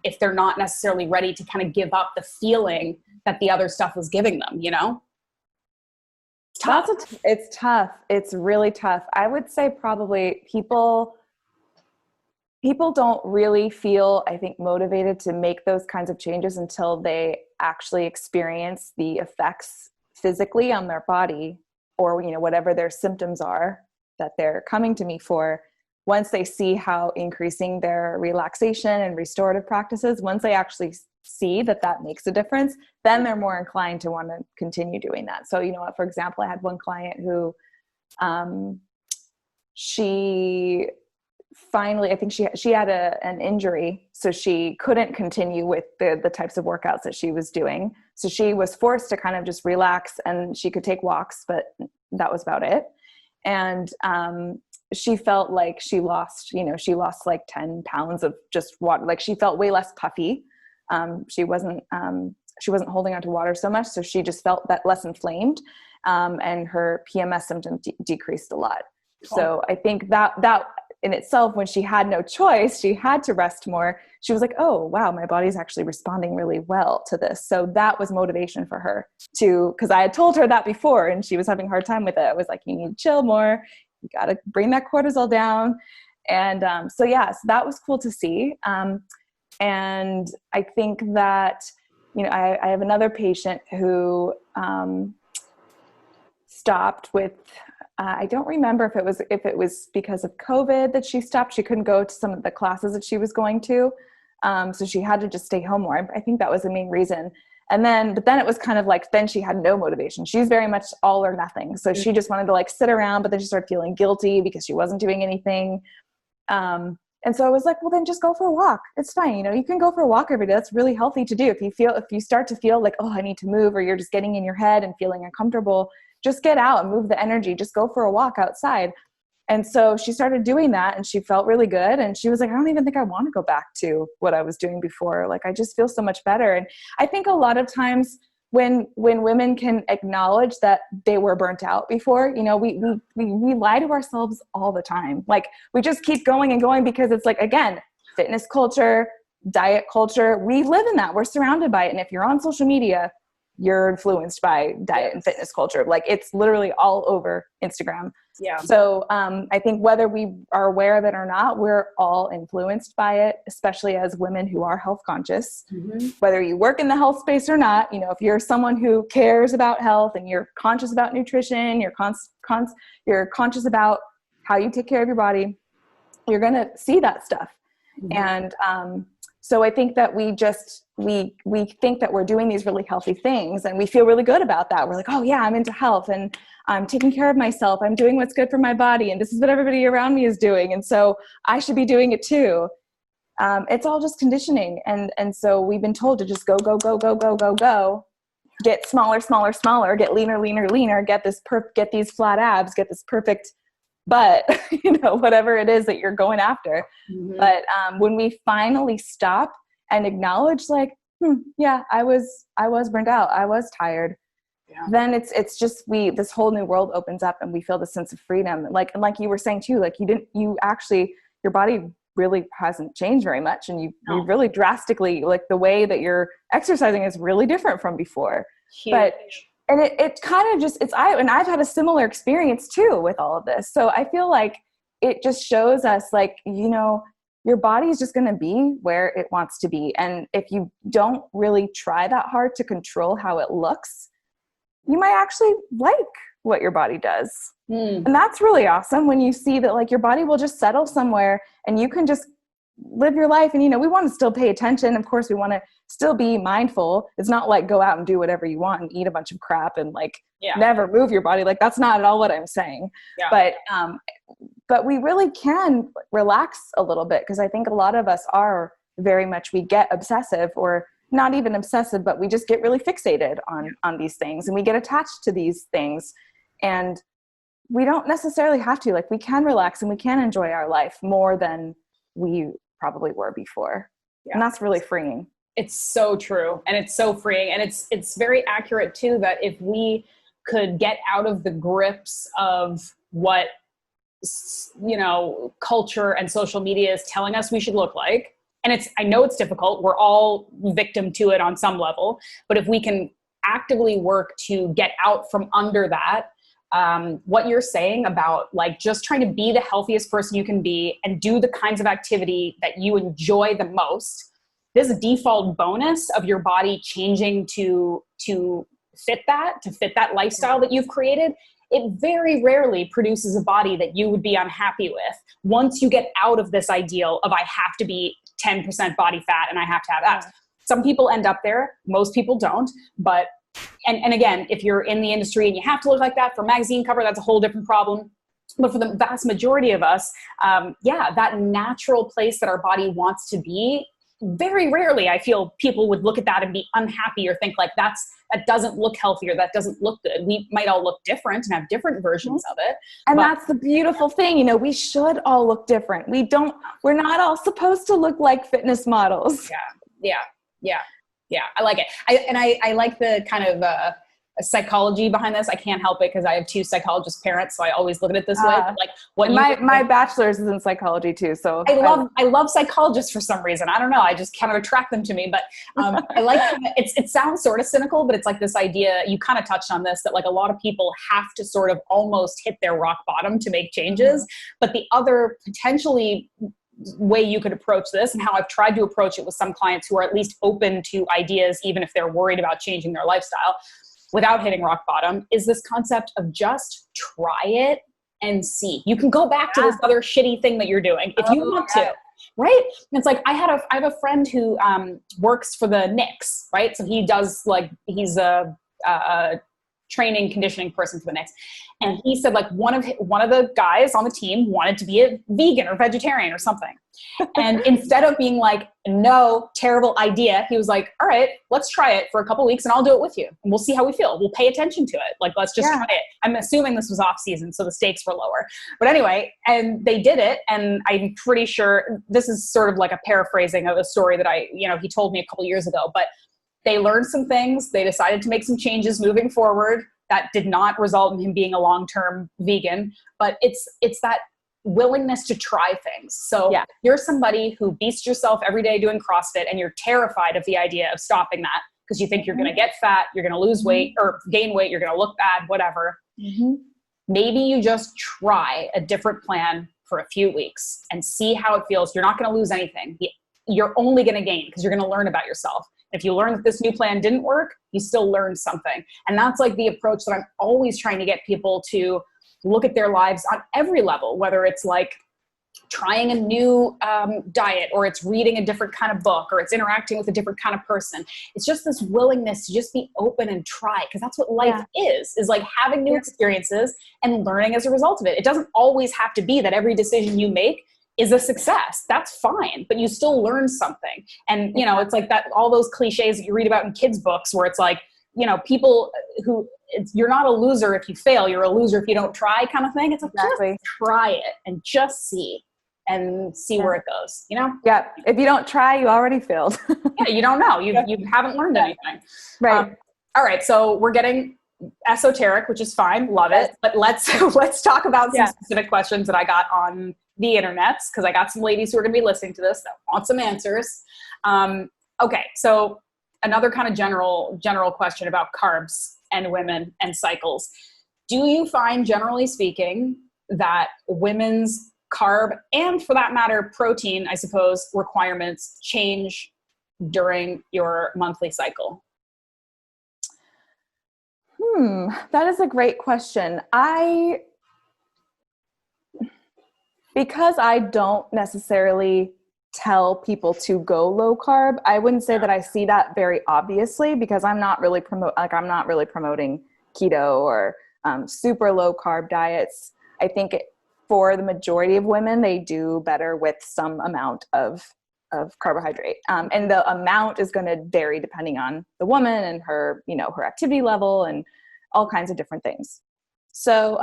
if they're not necessarily ready to kind of give up the feeling that the other stuff was giving them, It's tough. It's really tough. I would say probably people don't really feel, I think, motivated to make those kinds of changes until they actually experience the effects physically on their body or, whatever their symptoms are that they're coming to me for. Once they see how increasing their relaxation and restorative practices, once they actually see that makes a difference, then they're more inclined to want to continue doing that. So, for example, I had one client who, she finally, I think she had an injury, so she couldn't continue with the types of workouts that she was doing. So she was forced to kind of just relax, and she could take walks, but that was about it. And she felt like she lost like 10 pounds of just water. Like she felt way less puffy. She wasn't holding onto water so much. So she just felt that less inflamed. And her PMS symptoms decreased a lot. So I think that in itself, when she had no choice, she had to rest more. She was like, oh, wow, my body's actually responding really well to this. So that was motivation for her because I had told her that before and she was having a hard time with it. I was like, you need to chill more. You got to bring that cortisol down. And so that was cool to see. And I think that, I have another patient who stopped with I don't remember if it was because of COVID that she stopped. She couldn't go to some of the classes that she was going to. So she had to just stay home more. I think that was the main reason. But then it was kind of like, then she had no motivation. She's very much all or nothing. So she just wanted to like sit around, but then she started feeling guilty because she wasn't doing anything. And so I was like, well, then just go for a walk. It's fine. You know, you can go for a walk every day. That's really healthy to do. If you start to feel like, oh, I need to move, or you're just getting in your head and feeling uncomfortable, just get out and move the energy. Just go for a walk outside. And so she started doing that and she felt really good. And she was like, I don't even think I want to go back to what I was doing before. Like, I just feel so much better. And I think a lot of times when women can acknowledge that they were burnt out before, you know, we lie to ourselves all the time. Like, we just keep going and going because it's like, again, fitness culture, diet culture, we live in that. We're surrounded by it. And if you're on social media, you're influenced by diet and fitness culture. Like, it's literally all over Instagram. Yeah. So I think whether we are aware of it or not, we're all influenced by it, especially as women who are health conscious. Mm-hmm. Whether you work in the health space or not, you know, if you're someone who cares about health and you're conscious about nutrition, you're conscious about how you take care of your body, you're going to see that stuff. Mm-hmm. And so I think that we think that we're doing these really healthy things and we feel really good about that. We're like, oh yeah, I'm into health and I'm taking care of myself. I'm doing what's good for my body. And this is what everybody around me is doing. And so I should be doing it too. It's all just conditioning. And so we've been told to just go, get smaller, get leaner, get these flat abs, get this perfect butt, you know, whatever it is that you're going after. Mm-hmm. But when we finally stop and acknowledge like, yeah, I was burned out, I was tired. Yeah. Then it's just this whole new world opens up and we feel the sense of freedom. Like you were saying too, like your body really hasn't changed very much. And you really drastically, like the way that you're exercising is really different from before. Huge. And it kind of just, I've had a similar experience too with all of this. So I feel like it just shows us like, you know, your body is just going to be where it wants to be. And if you don't really try that hard to control how it looks, you might actually like what your body does. Mm. And that's really awesome when you see that like your body will just settle somewhere and you can just live your life. And, you know, we want to still pay attention. Of course, we want to still be mindful. It's not like go out and do whatever you want and eat a bunch of crap and like never move your body. Like, that's not at all what I'm saying. Yeah. But we really can relax a little bit because I think a lot of us are very much, we get obsessive, or not even obsessive, but we just get really fixated on these things and we get attached to these things. And we don't necessarily have to. Like, we can relax and we can enjoy our life more than we probably were before. Yeah. And that's really freeing. It's so true. And it's so freeing. And it's very accurate too, that if we could get out of the grips of what, you know, culture and social media is telling us we should look like. And I know it's difficult. We're all victim to it on some level, but if we can actively work to get out from under that, what you're saying about like just trying to be the healthiest person you can be and do the kinds of activity that you enjoy the most, this default bonus of your body changing to fit that lifestyle that you've created, it very rarely produces a body that you would be unhappy with once you get out of this ideal of I have to be 10% body fat and I have to have abs. Some people end up there, most people don't, but and again, if you're in the industry and you have to look like that for a magazine cover, that's a whole different problem. But for the vast majority of us, that natural place that our body wants to be, very rarely I feel people would look at that and be unhappy or think like that doesn't look healthy or that doesn't look good. We might all look different and have different versions of it. And that's the beautiful thing. You know, we should all look different. We're not all supposed to look like fitness models. Yeah. I like it. I like the kind of psychology behind this. I can't help it because I have two psychologist parents, so I always look at it this way. But like what my bachelor's is in psychology too, so I love psychologists for some reason. I don't know. I just kind of attract them to me. But I like it sounds sort of cynical, but it's like this idea. You kind of touched on this that like a lot of people have to sort of almost hit their rock bottom to make changes. Mm-hmm. But the other potentially way you could approach this, and how I've tried to approach it with some clients who are at least open to ideas, even if they're worried about changing their lifestyle, without hitting rock bottom is this concept of just try it and see. You can go back to this other shitty thing that you're doing if you want to, right? And it's like, I have a friend who works for the Knicks, right? So he's a training conditioning person for the Knicks. And he said like one of the guys on the team wanted to be a vegan or vegetarian or something. And instead of being like, no, terrible idea, he was like, all right, let's try it for a couple of weeks and I'll do it with you. And we'll see how we feel. We'll pay attention to it. Like, let's just try it. I'm assuming this was off season, so the stakes were lower. But anyway, and they did it. And I'm pretty sure this is sort of like a paraphrasing of a story that he told me a couple of years ago, but they learned some things. They decided to make some changes moving forward. That did not result in him being a long-term vegan, but it's that willingness to try things. So you're somebody who beats yourself every day doing CrossFit and you're terrified of the idea of stopping that because you think you're going to get fat, you're going to lose weight or gain weight, you're going to look bad, whatever. Maybe you just try a different plan for a few weeks and see how it feels. You're not going to lose anything. You're only going to gain because you're going to learn about yourself. If you learn that this new plan didn't work, you still learned something. And that's like the approach that I'm always trying to get people to look at their lives on every level, whether it's like trying a new diet or it's reading a different kind of book or it's interacting with a different kind of person. It's just this willingness to just be open and try, because that's what life is like having new experiences and learning as a result of it. It doesn't always have to be that every decision you make is a success. That's fine, but you still learn something. And, it's like that, all those cliches that you read about in kids' books where it's like, people who you're not a loser if you fail, you're a loser if you don't try kind of thing. It's like, just try it and just see where it goes, Yeah. If you don't try, you already failed. You don't know. You haven't learned anything. Right. All right. So we're getting esoteric, which is fine. Love it. But let's talk about some specific questions that I got on the internets, because I got some ladies who are going to be listening to this that want some answers. Okay. So another kind of general question about carbs and women and cycles. Do you find, generally speaking, that women's carb and, for that matter, protein, I suppose, requirements change during your monthly cycle? That is a great question. Because I don't necessarily tell people to go low carb, I wouldn't say that I see that very obviously, because I'm not really promoting keto or super low carb diets. I think for the majority of women, they do better with some amount of carbohydrate. And the amount is going to vary depending on the woman and her, her activity level and all kinds of different things. So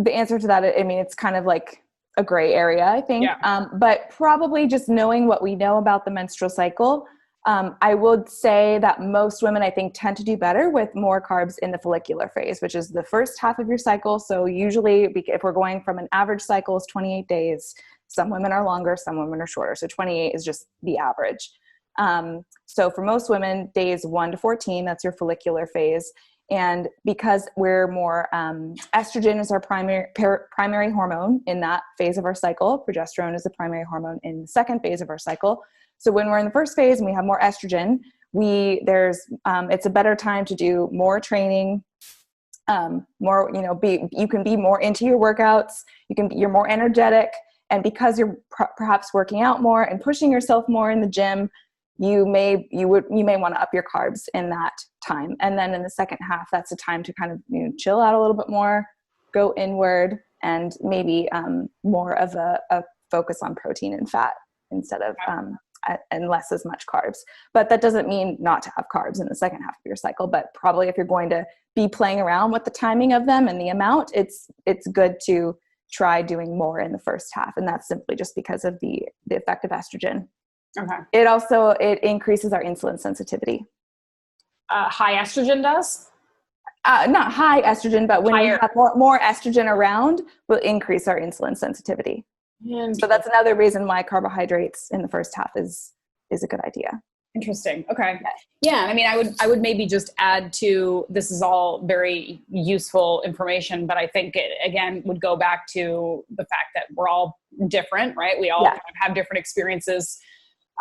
the answer to that, it's kind of like a gray area, I think. But probably just knowing what we know about the menstrual cycle, I would say that most women, I think, tend to do better with more carbs in the follicular phase, which is the first half of your cycle. So usually, if we're going from an average cycle is 28 days, some women are longer, some women are shorter. So 28 is just the average. So for most women, days 1 to 14, that's your follicular phase. And because we're more, estrogen is our primary hormone in that phase of our cycle. Progesterone is the primary hormone in the second phase of our cycle. So when we're in the first phase and we have more estrogen, it's a better time to do more training, you can be more into your workouts. You're more energetic. And because you're perhaps working out more and pushing yourself more in the gym, you may want to up your carbs in that time. And then in the second half, that's a time to kind of chill out a little bit more, go inward, and maybe more of a focus on protein and fat instead of and less as much carbs. But that doesn't mean not to have carbs in the second half of your cycle. But probably if you're going to be playing around with the timing of them and the amount, it's good to try doing more in the first half. And that's simply just because of the effect of estrogen. Okay. It increases our insulin sensitivity. High estrogen does? Not high estrogen, but when you have more estrogen around, will increase our insulin sensitivity. So that's another reason why carbohydrates in the first half is a good idea. Interesting. Okay. Yeah. I would maybe just add to, this is all very useful information, but I think it, again, would go back to the fact that we're all different, right? We all kind of have different experiences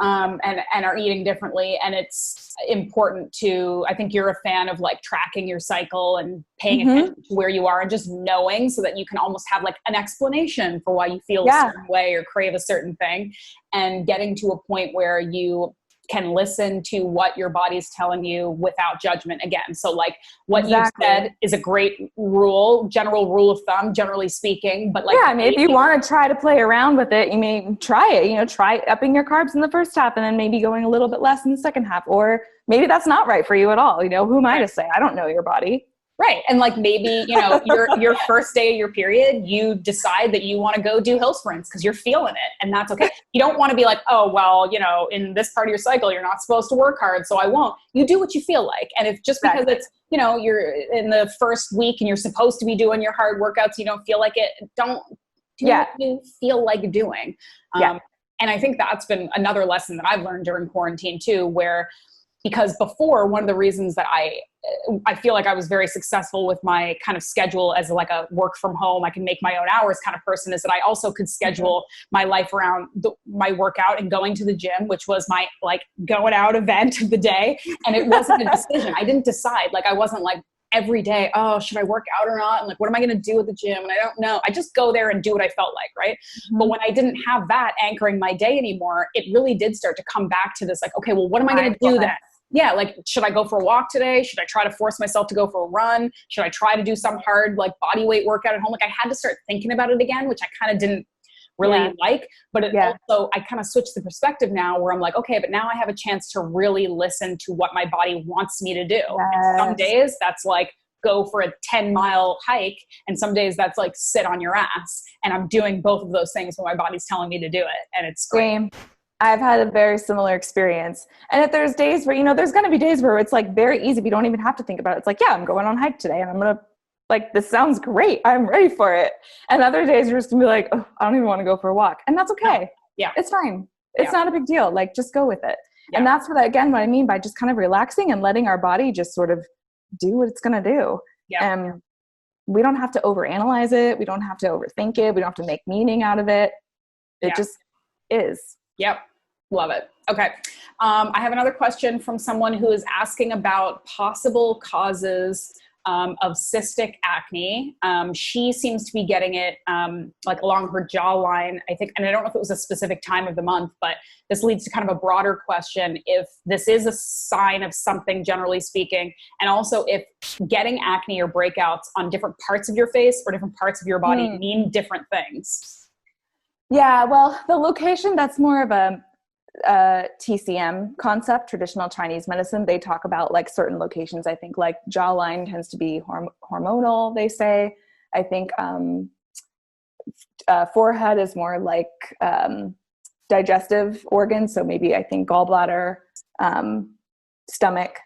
and are eating differently. And it's important to, I think you're a fan of like tracking your cycle and paying attention to where you are and just knowing, so that you can almost have like an explanation for why you feel a certain way or crave a certain thing, and getting to a point where you can listen to what your body's telling you without judgment again. So like what you said is a great rule, general rule of thumb, generally speaking, but like, yeah, I mean, if you want to try to play around with it, you may try it, try upping your carbs in the first half and then maybe going a little bit less in the second half, or maybe that's not right for you at all. Who am I to say? I don't know your body. Right. And like maybe, your first day of your period, you decide that you want to go do hill sprints because you're feeling it, and that's okay. You don't want to be like, oh, well, in this part of your cycle, you're not supposed to work hard, so I won't. You do what you feel like. And if just because it's, you're in the first week and you're supposed to be doing your hard workouts, you don't feel like it, don't do what you feel like doing. And I think that's been another lesson that I've learned during quarantine too, where, because before, one of the reasons that I feel like I was very successful with my kind of schedule as like a work from home, I can make my own hours kind of person, is that I also could schedule my life around my workout and going to the gym, which was my like going out event of the day. And it wasn't a decision. I didn't decide. Like I wasn't like every day, oh, should I work out or not? And like, what am I going to do at the gym? And I don't know. I just go there and do what I felt like. Right. But when I didn't have that anchoring my day anymore, it really did start to come back to this, like, okay, well, what am I going to do then? Yeah, like, should I go for a walk today? Should I try to force myself to go for a run? Should I try to do some hard, like, body weight workout at home? Like, I had to start thinking about it again, which I kind of didn't really like. But it also, I kind of switched the perspective now where I'm like, okay, but now I have a chance to really listen to what my body wants me to do. And some days that's like, go for a 10-mile hike. And some days that's like, sit on your ass. And I'm doing both of those things when my body's telling me to do it. And it's great. Same. I've had a very similar experience. And if there's days where, there's going to be days where it's like very easy. You don't even have to think about it. It's like, yeah, I'm going on a hike today and I'm going to like, this sounds great. I'm ready for it. And other days you're just gonna be like, oh, I don't even want to go for a walk. And that's okay. No. Yeah. It's fine. It's not a big deal. Like, just go with it. Yeah. And that's what I mean by just kind of relaxing and letting our body just sort of do what it's going to do. Yeah. And we don't have to overanalyze it. We don't have to overthink it. We don't have to make meaning out of it. It just is. Yep. Love it. Okay. I have another question from someone who is asking about possible causes of cystic acne. She seems to be getting it like along her jawline, I think, and I don't know if it was a specific time of the month, but this leads to kind of a broader question if this is a sign of something, generally speaking, and also if getting acne or breakouts on different parts of your face or different parts of your body mean different things. Yeah, well, the location, that's more of a TCM concept, traditional Chinese medicine. They talk about like certain locations. I think like jawline tends to be hormonal, they say. I think forehead is more like digestive organs. So maybe I think gallbladder, stomach.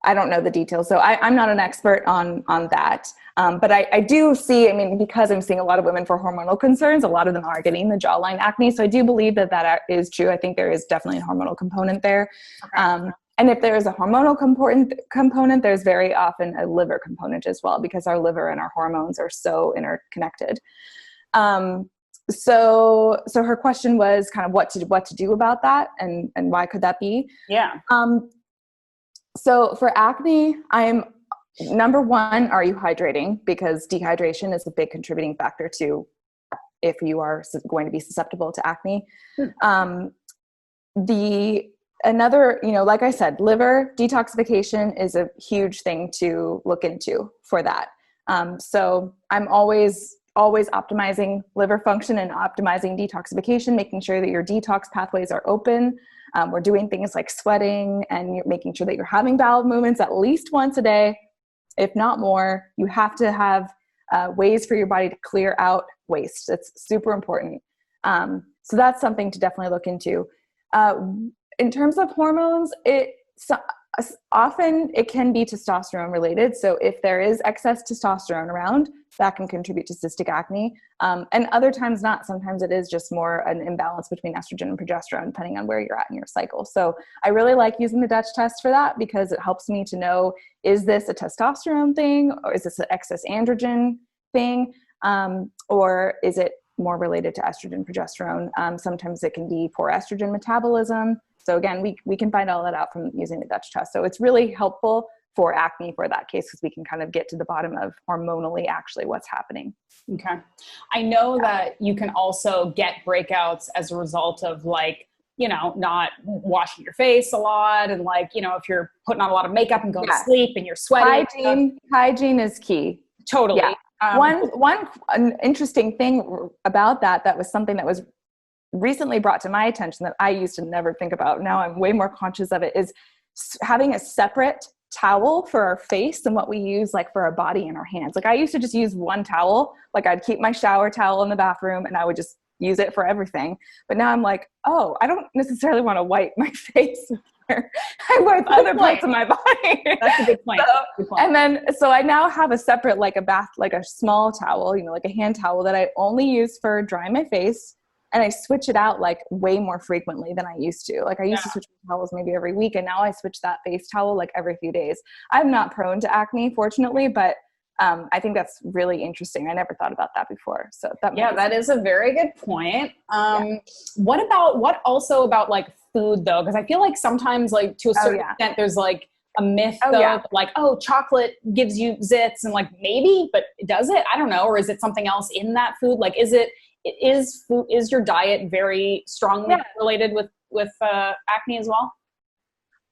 I don't know the details. So I'm not an expert on that. But I do see, because I'm seeing a lot of women for hormonal concerns, a lot of them are getting the jawline acne. So I do believe that is true. I think there is definitely a hormonal component there. Okay. And if there is a hormonal component, there's very often a liver component as well, because our liver and our hormones are so interconnected. So her question was kind of what to do about that, and why could that be? Yeah. So for acne, number one, are you hydrating? Because dehydration is a big contributing factor to if you are going to be susceptible to acne. Another, like I said, liver detoxification is a huge thing to look into for that. So I'm always optimizing liver function and optimizing detoxification, making sure that your detox pathways are open. We're doing things like sweating, and you're making sure that you're having bowel movements at least once a day, if not more. You have to have ways for your body to clear out waste. That's super important. So that's something to definitely look into. In terms of hormones, often it can be testosterone related. So if there is excess testosterone around, that can contribute to cystic acne. And other times not. Sometimes it is just more an imbalance between estrogen and progesterone, depending on where you're at in your cycle. So I really like using the Dutch test for that, because it helps me to know, is this a testosterone thing, or is this an excess androgen thing? Or is it more related to estrogen, progesterone. Sometimes it can be poor estrogen metabolism. So again, we can find all that out from using the Dutch test. So it's really helpful for acne for that case, because we can kind of get to the bottom of hormonally actually what's happening. Okay. I know that you can also get breakouts as a result of like, you know, not washing your face a lot. And like, you know, if you're putting on a lot of makeup and going to sleep and you're sweating. Hygiene is key. Totally. Yeah. One interesting thing about that was something that was recently brought to my attention that I used to never think about. Now I'm way more conscious of it, is having a separate towel for our face than what we use like for our body and our hands. Like I used to just use one towel. Like I'd keep my shower towel in the bathroom and I would just use it for everything. But now I'm like, oh, I don't necessarily want to wipe my face. I wipe other parts of my body. That's a good point. Good point. And then, so I now have a separate, like a small towel, you know, like a hand towel that I only use for drying my face. And I switch it out like way more frequently than I used to. Like I used to switch towels maybe every week, and now I switch that face towel like every few days. I'm not prone to acne, fortunately, but I think that's really interesting. I never thought about that before. So that is a very good point. What also about like food though? Because I feel like sometimes like to a certain extent there's like a myth like, oh, chocolate gives you zits, and like maybe, but does it? I don't know. Or is it something else in that food? Like, is your diet very strongly related with acne as well?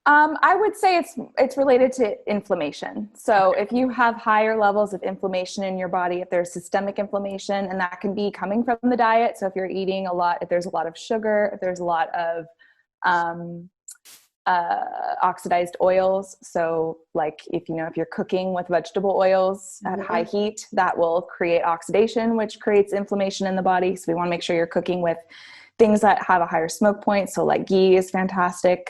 I would say it's related to inflammation. So if you have higher levels of inflammation in your body, if there's systemic inflammation, and that can be coming from the diet. So if you're eating a lot, if there's a lot of sugar, if there's a lot of oxidized oils. So like if you're cooking with vegetable oils at high heat, that will create oxidation, which creates inflammation in the body. So we want to make sure you're cooking with things that have a higher smoke point. So like ghee is fantastic.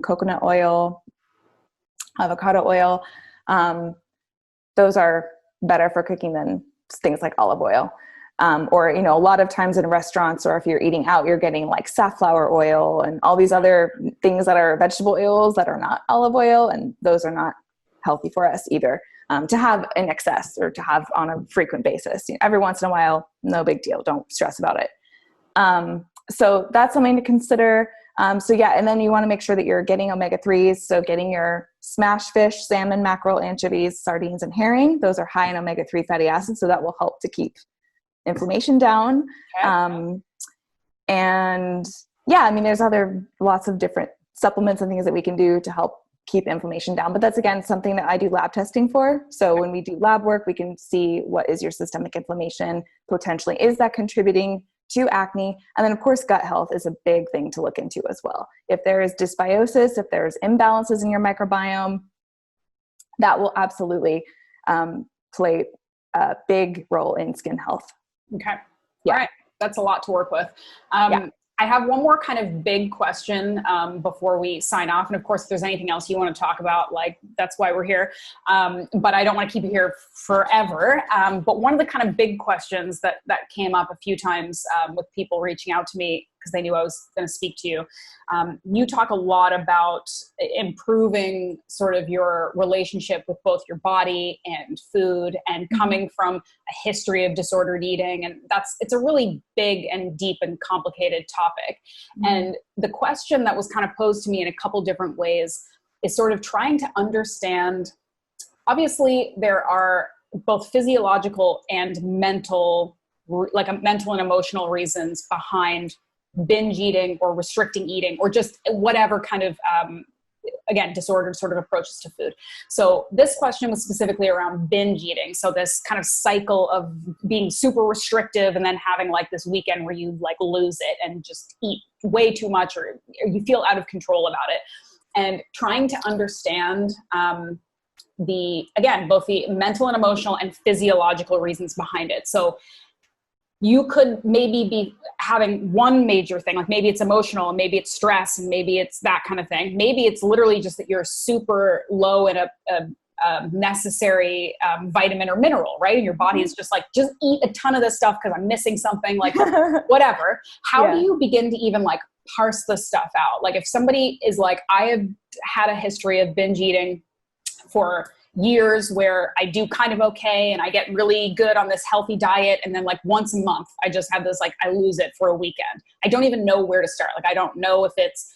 Coconut oil, avocado oil. Those are better for cooking than things like olive oil. Or, you know, a lot of times in restaurants, or if you're eating out, you're getting like safflower oil and all these other things that are vegetable oils that are not olive oil. And those are not healthy for us either, to have in excess or to have on a frequent basis. Every once in a while, no big deal. Don't stress about it. So that's something to consider. And then you want to make sure that you're getting omega-3s. So getting your smash fish, salmon, mackerel, anchovies, sardines, and herring. Those are high in omega-3 fatty acids. So that will help to keep inflammation down. There's lots of different supplements and things that we can do to help keep inflammation down. But that's, again, something that I do lab testing for. So when we do lab work, we can see what is your systemic inflammation potentially. Is that contributing to acne? And then of course, gut health is a big thing to look into as well. If there is dysbiosis, if there's imbalances in your microbiome, that will absolutely play a big role in skin health. Okay. Yeah. All right. That's a lot to work with. I have one more kind of big question before we sign off. And of course, if there's anything else you want to talk about, like that's why we're here. But I don't want to keep you here forever. But one of the kind of big questions that came up a few times with people reaching out to me because they knew I was going to speak to you. You talk a lot about improving sort of your relationship with both your body and food, and coming from a history of disordered eating. And it's a really big and deep and complicated topic. And the question that was kind of posed to me in a couple different ways is sort of trying to understand, obviously there are both physiological and mental and emotional reasons behind binge eating or restricting eating, or just whatever kind of, disordered sort of approaches to food. So this question was specifically around binge eating. So this kind of cycle of being super restrictive and then having like this weekend where you like lose it and just eat way too much, or you feel out of control about it. And trying to understand both the mental and emotional and physiological reasons behind it. So you could maybe be having one major thing, like maybe it's emotional, and maybe it's stress, and maybe it's that kind of thing. Maybe it's literally just that you're super low in a necessary vitamin or mineral, right? And your body is just like, just eat a ton of this stuff because I'm missing something, like whatever. How do you begin to even like parse this stuff out? Like if somebody is like, I have had a history of binge eating for years where I do kind of okay and I get really good on this healthy diet. And then like once a month, I just have this, like, I lose it for a weekend. I don't even know where to start. Like, I don't know if it's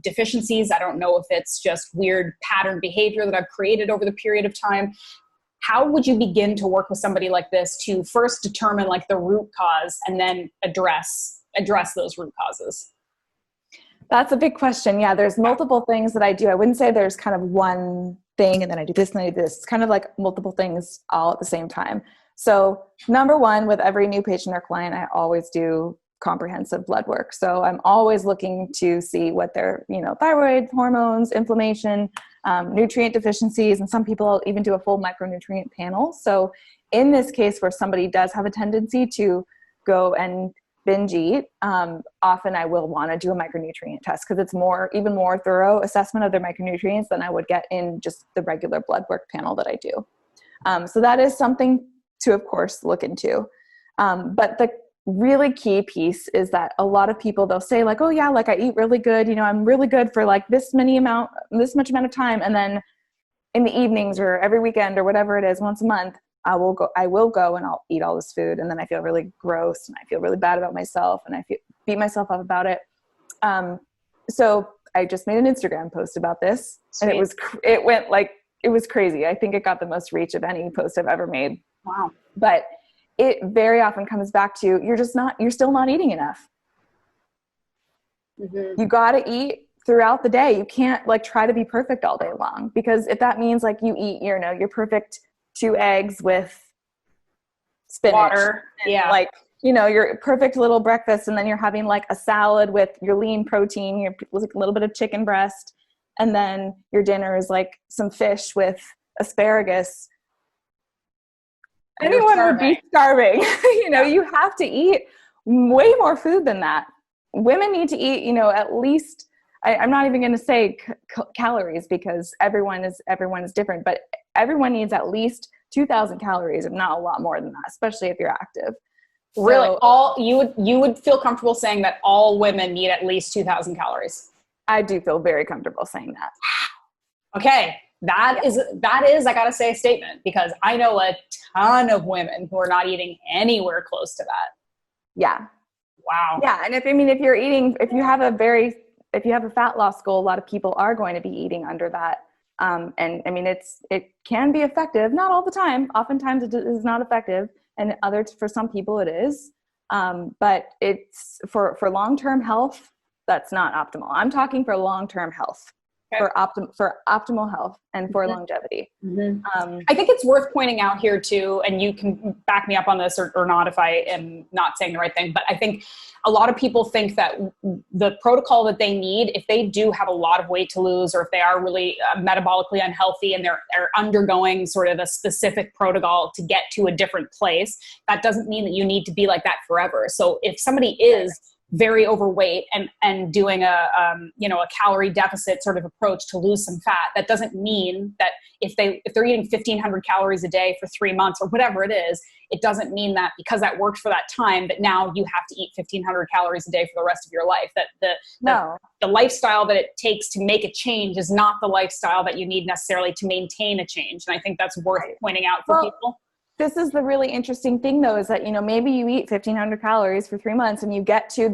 deficiencies. I don't know if it's just weird pattern behavior that I've created over the period of time. How would you begin to work with somebody like this to first determine like the root cause and then address those root causes? That's a big question. Yeah, there's multiple things that I do. I wouldn't say there's kind of one thing and then I do this and I do this. It's kind of like multiple things all at the same time. So number one, with every new patient or client, I always do comprehensive blood work. So I'm always looking to see what their, thyroid, hormones, inflammation, nutrient deficiencies, and some people even do a full micronutrient panel. So in this case where somebody does have a tendency to go and binge eat, often I will want to do a micronutrient test because it's even more thorough assessment of their micronutrients than I would get in just the regular blood work panel that I do. So that is something to, of course, look into. But the really key piece is that a lot of people, they'll say like, oh yeah, like I eat really good, I'm really good for like this much amount of time. And then in the evenings or every weekend or whatever it is, once a month, I will go and I'll eat all this food. And then I feel really gross and I feel really bad about myself and I beat myself up about it. So I just made an Instagram post about this. Sweet. And it was crazy. I think it got the most reach of any post I've ever made. Wow. But it very often comes back to, you're still not eating enough. Mm-hmm. You got to eat throughout the day. You can't like try to be perfect all day long, because if that means like you eat, your perfect 2 eggs with spinach, water, like, your perfect little breakfast. And then you're having like a salad with your lean protein, like a little bit of chicken breast. And then your dinner is like some fish with asparagus. Anyone would be starving. You have to eat way more food than that. Women need to eat, at least, I'm not even going to say calories because everyone is different, but everyone needs at least 2,000 calories, if not a lot more than that, especially if you're active. Really? You would feel comfortable saying that all women need at least 2,000 calories? I do feel very comfortable saying that. Okay. That is, I gotta say, a statement, because I know a ton of women who are not eating anywhere close to that. Yeah. Wow. Yeah. And if you have a fat loss goal, a lot of people are going to be eating under that. And I mean, it can be effective, not all the time. Oftentimes it is not effective, and for some people it is. But it's for long-term health, that's not optimal. I'm talking for long-term health. Okay. For optimal health and for longevity. Mm-hmm. I think it's worth pointing out here too, and you can back me up on this or not if I am not saying the right thing, but I think a lot of people think that the protocol that they need, if they do have a lot of weight to lose, or if they are really metabolically unhealthy and they're undergoing sort of a specific protocol to get to a different place, that doesn't mean that you need to be like that forever. So if somebody is very overweight and doing a calorie deficit sort of approach to lose some fat, that doesn't mean that if they're eating 1,500 calories a day for 3 months or whatever it is, it doesn't mean that because that worked for that time that now you have to eat 1,500 calories a day for the rest of your life. That the lifestyle that it takes to make a change is not the lifestyle that you need necessarily to maintain a change. And I think that's worth pointing out for people. This is the really interesting thing though, is that, maybe you eat 1,500 calories for 3 months and you get to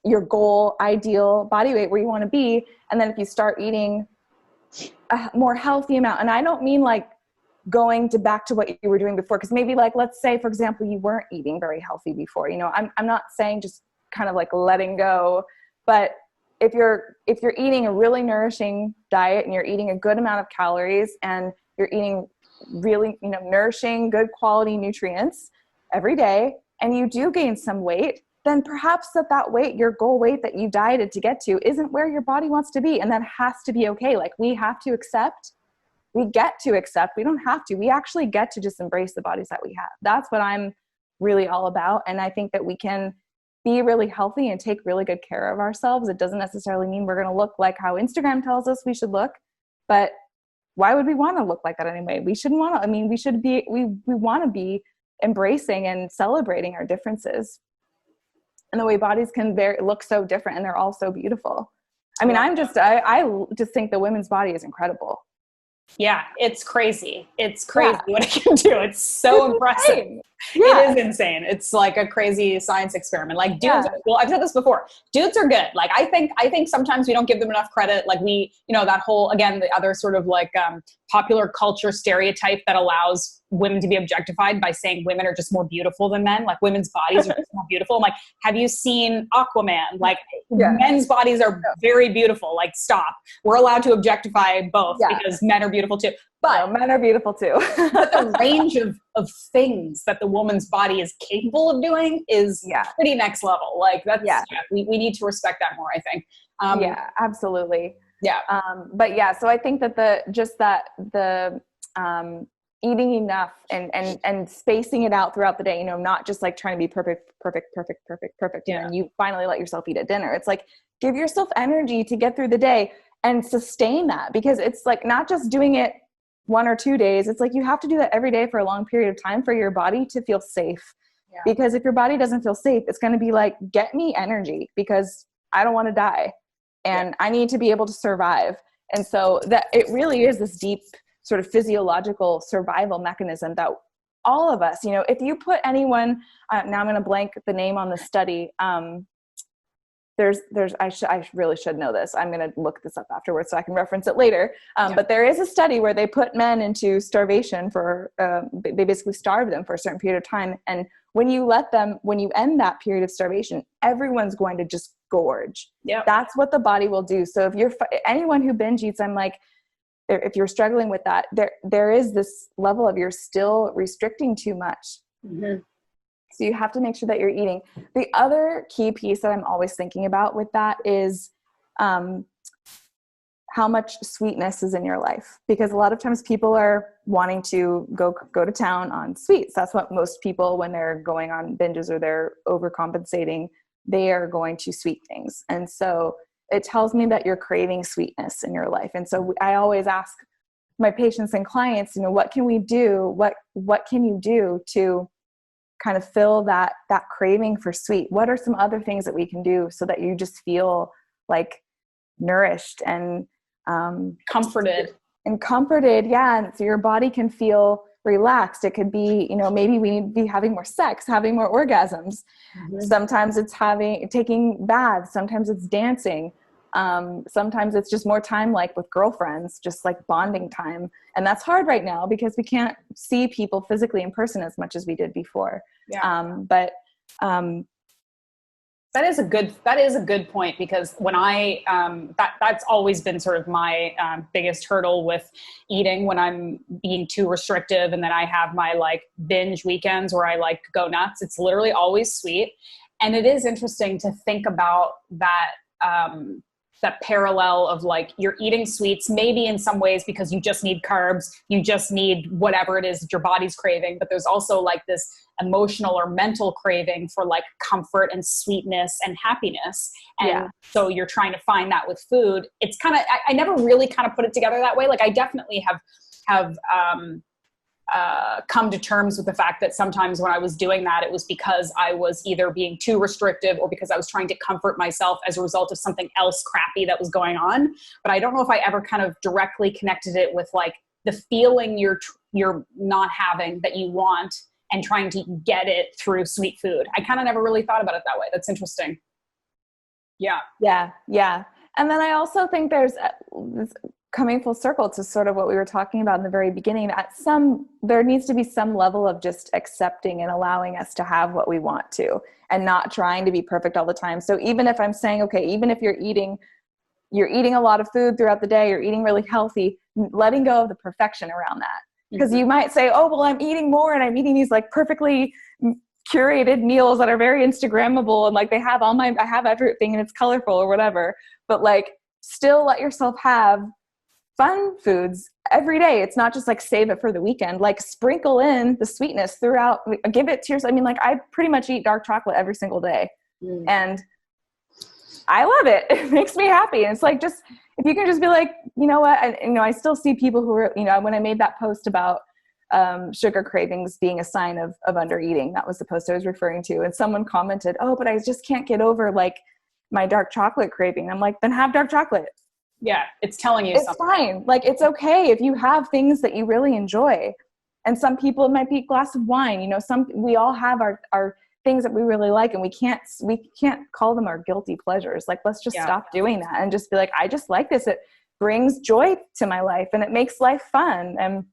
your goal, ideal body weight where you want to be. And then if you start eating a more healthy amount, and I don't mean like going back to what you were doing before, because maybe like, let's say for example, you weren't eating very healthy before, I'm not saying just kind of like letting go, but if you're eating a really nourishing diet and you're eating a good amount of calories and you're eating really, nourishing, good quality nutrients every day, and you do gain some weight, then perhaps that weight, your goal weight that you dieted to get to, isn't where your body wants to be. And that has to be okay. Like we get to accept, we don't have to, we actually get to just embrace the bodies that we have. That's what I'm really all about. And I think that we can be really healthy and take really good care of ourselves. It doesn't necessarily mean we're going to look like how Instagram tells us we should look, but why would we want to look like that anyway? We shouldn't want to. I mean, we want to be embracing and celebrating our differences, and the way bodies can look so different, and they're all so beautiful. I mean, I just think the women's body is incredible. Yeah, it's crazy. It's Yeah. crazy what it can do. It's so It's impressive. insane. Yeah. It is insane. It's like a crazy science experiment. Like dudes, Yeah. well, I've said this before. Dudes are good. Like I think sometimes we don't give them enough credit. Like we, that whole, again, the other sort of like popular culture stereotype that allows women to be objectified by saying women are just more beautiful than men. Like women's bodies are just more beautiful. I'm like, have you seen Aquaman? Like Yeah. men's bodies are very beautiful. Like stop. We're allowed to objectify both Yeah. because men are beautiful too. But men are beautiful too. but the range of things that the woman's body is capable of doing is pretty next level. Like that's, we need to respect that more, I think. Yeah, absolutely. Yeah. But yeah, so I think that the eating enough and spacing it out throughout the day, not just like trying to be perfect. Yeah. And you finally let yourself eat at dinner. It's like, give yourself energy to get through the day and sustain that, because it's like not just doing it 1 or 2 days. It's like you have to do that every day for a long period of time for your body to feel safe. Yeah. Because if your body doesn't feel safe, it's going to be like, get me energy because I don't want to die and I need to be able to survive. And so that it really is this deep sort of physiological survival mechanism that all of us, if you put anyone, now I'm going to blank the name on the study. I really should know this. I'm going to look this up afterwards so I can reference it later. But there is a study where they put men into starvation for, they basically starve them for a certain period of time. And when you end that period of starvation, everyone's going to just gorge. Yeah. That's what the body will do. So if anyone who binge eats, I'm like, if you're struggling with that, there is this level of you're still restricting too much. Mm-hmm. So you have to make sure that you're eating. The other key piece that I'm always thinking about with that is how much sweetness is in your life. Because a lot of times people are wanting to go to town on sweets. That's what most people, when they're going on binges or they're overcompensating, they are going to sweet things. And so it tells me that you're craving sweetness in your life. And so I always ask my patients and clients, what can we do? What can you do to kind of fill that craving for sweet? What are some other things that we can do so that you just feel like nourished and comforted? Yeah. And so your body can feel relaxed. It could be, maybe we need to be having more sex, having more orgasms. Mm-hmm. Sometimes it's taking baths. Sometimes it's dancing. Sometimes it's just more time, like with girlfriends, just like bonding time. And that's hard right now because we can't see people physically in person as much as we did before. Yeah. But that is a good point, because when that's always been sort of my biggest hurdle with eating, when I'm being too restrictive, and then I have my like binge weekends where I like go nuts. It's literally always sweet. And it is interesting to think about that parallel of like, you're eating sweets, maybe in some ways because you just need carbs, you just need whatever it is that your body's craving. But there's also like this emotional or mental craving for like comfort and sweetness and happiness. And so you're trying to find that with food. It's kind of, I never really kind of put it together that way. Like I definitely have come to terms with the fact that sometimes when I was doing that, it was because I was either being too restrictive or because I was trying to comfort myself as a result of something else crappy that was going on. But I don't know if I ever kind of directly connected it with like the feeling you're not having that you want and trying to get it through sweet food. I kind of never really thought about it that way. That's interesting. Yeah. Yeah. Yeah. And then I also think there's coming full circle to sort of what we were talking about in the very beginning, there needs to be some level of just accepting and allowing us to have what we want to, and not trying to be perfect all the time. So even if I'm saying, okay, even if you're eating a lot of food throughout the day, you're eating really healthy, letting go of the perfection around that. Because you might say, oh, well, I'm eating more and I'm eating these like perfectly curated meals that are very Instagrammable and like I have everything and it's colorful or whatever. But like still let yourself have fun foods every day. It's not just like save it for the weekend. Like sprinkle in the sweetness throughout. Give it to yourself. I mean, like I pretty much eat dark chocolate every single day, and I love it. It makes me happy. And it's like, just if you can just be like, you know what, I still see people who are, when I made that post about sugar cravings being a sign of under eating, that was the post I was referring to, and someone commented, oh, but I just can't get over like my dark chocolate craving. I'm like, then have dark chocolate. Yeah, it's telling you It's something. fine. Like, it's okay if you have things that you really enjoy. And some people, it might be a glass of wine. You know, we all have our things that we really like, and we can't call them our guilty pleasures. Like, let's just stop doing that and just be like, I just like this. It brings joy to my life, and it makes life fun. And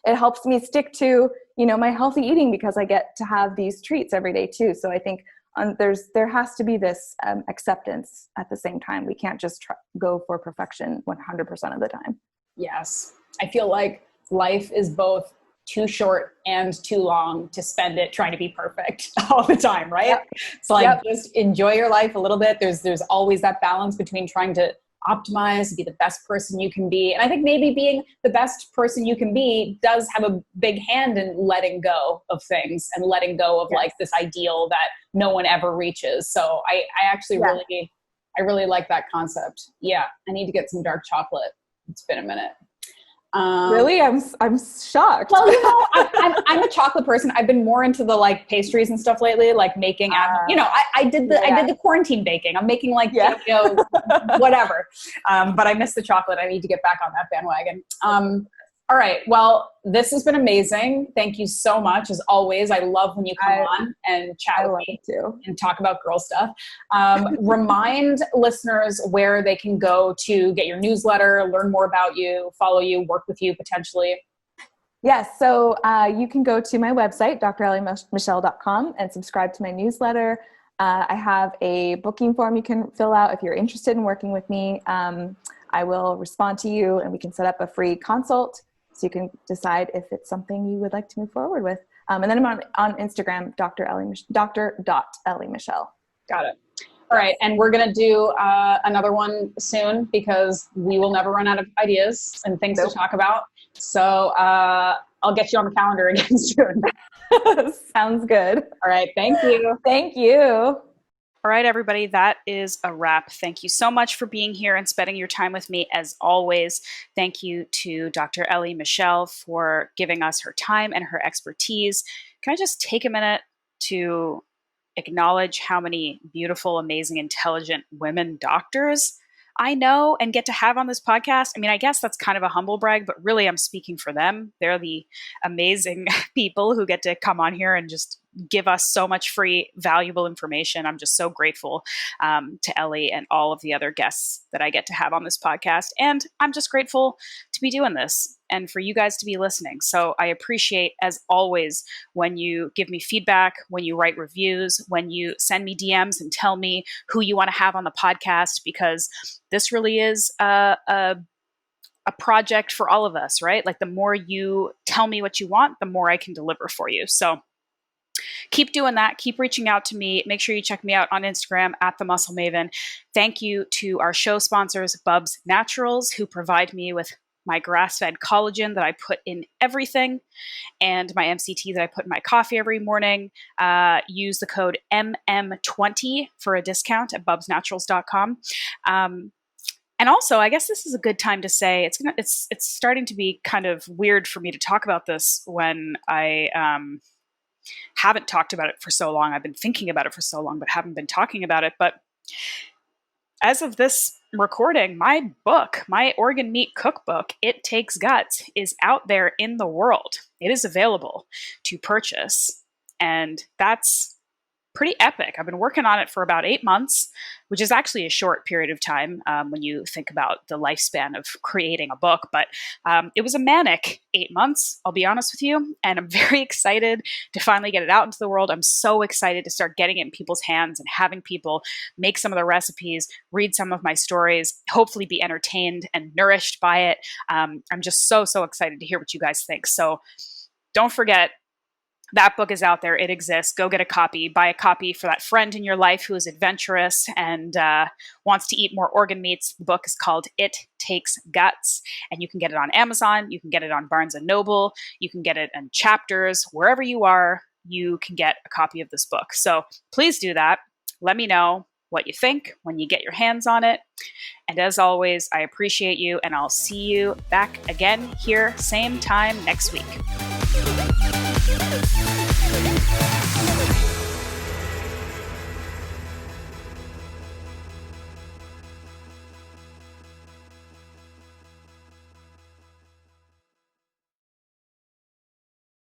it helps me stick to, you know, my healthy eating, because I get to have these treats every day too. So I think there has to be this acceptance at the same time. We can't just go for perfection 100% of the time. Yes. I feel like life is both too short and too long to spend it trying to be perfect all the time, right? Yep. So like, just enjoy your life a little bit. There's always that balance between trying to optimize, be the best person you can be. And I think maybe being the best person you can be does have a big hand in letting go of things and letting go of like this ideal that no one ever reaches. So I actually really like that concept. Yeah. I need to get some dark chocolate. It's been a minute. Really? I'm shocked. Well, you know, I'm a chocolate person. I've been more into the like pastries and stuff lately, like making, you know, I did the quarantine baking. I'm making like, you know, whatever. But I miss the chocolate. I need to get back on that bandwagon. All right. Well, this has been amazing. Thank you so much. As always, I love when you come on and chat with me too, and talk about girl stuff. Remind listeners where they can go to get your newsletter, learn more about you, follow you, work with you potentially. Yes. So you can go to my website, drellymichelle.com, and subscribe to my newsletter. I have a booking form you can fill out if you're interested in working with me. I will respond to you, and we can set up a free consult so you can decide if it's something you would like to move forward with. And then I'm on Instagram, Dr.Elly Michelle. Got it. All right. And we're going to do another one soon, because we will never run out of ideas and things to talk about. So I'll get you on the calendar again soon. Sounds good. All right. Thank you. Thank you. All right, everybody, that is a wrap. Thank you so much for being here and spending your time with me as always. Thank you to Dr. Elly Michelle for giving us her time and her expertise. Can I just take a minute to acknowledge how many beautiful, amazing, intelligent women doctors I know and get to have on this podcast? I mean, I guess that's kind of a humble brag, but really I'm speaking for them. They're the amazing people who get to come on here and just give us so much free, valuable information. I'm just so grateful to Elly and all of the other guests that I get to have on this podcast. And I'm just grateful to be doing this and for you guys to be listening. So I appreciate, as always, when you give me feedback, when you write reviews, when you send me DMs and tell me who you want to have on the podcast, because this really is a project for all of us, right? Like, the more you tell me what you want, the more I can deliver for you. So keep doing that. Keep reaching out to me. Make sure you check me out on Instagram at The Muscle Maven. Thank you to our show sponsors, Bubs Naturals, who provide me with my grass-fed collagen that I put in everything, and my MCT that I put in my coffee every morning. Use the code MM20 for a discount at bubsnaturals.com. And also, I guess this is a good time to say it's starting to be kind of weird for me to talk about this when I haven't talked about it for so long. I've been thinking about it for so long, but haven't been talking about it. But as of this recording, my book, my organ meat cookbook, It Takes Guts, is out there in the world. It is available to purchase. And that's pretty epic. I've been working on it for about 8 months, which is actually a short period of time when you think about the lifespan of creating a book. But it was a manic 8 months, I'll be honest with you. And I'm very excited to finally get it out into the world. I'm so excited to start getting it in people's hands and having people make some of the recipes, read some of my stories, hopefully be entertained and nourished by it. I'm just so excited to hear what you guys think. So don't forget, that book is out there. It exists. Go get a copy. Buy a copy for that friend in your life who is adventurous and wants to eat more organ meats. The book is called It Takes Guts, and you can get it on Amazon. You can get it on Barnes & Noble. You can get it in Chapters. Wherever you are, you can get a copy of this book. So please do that. Let me know what you think when you get your hands on it. And as always, I appreciate you, and I'll see you back again here, same time next week.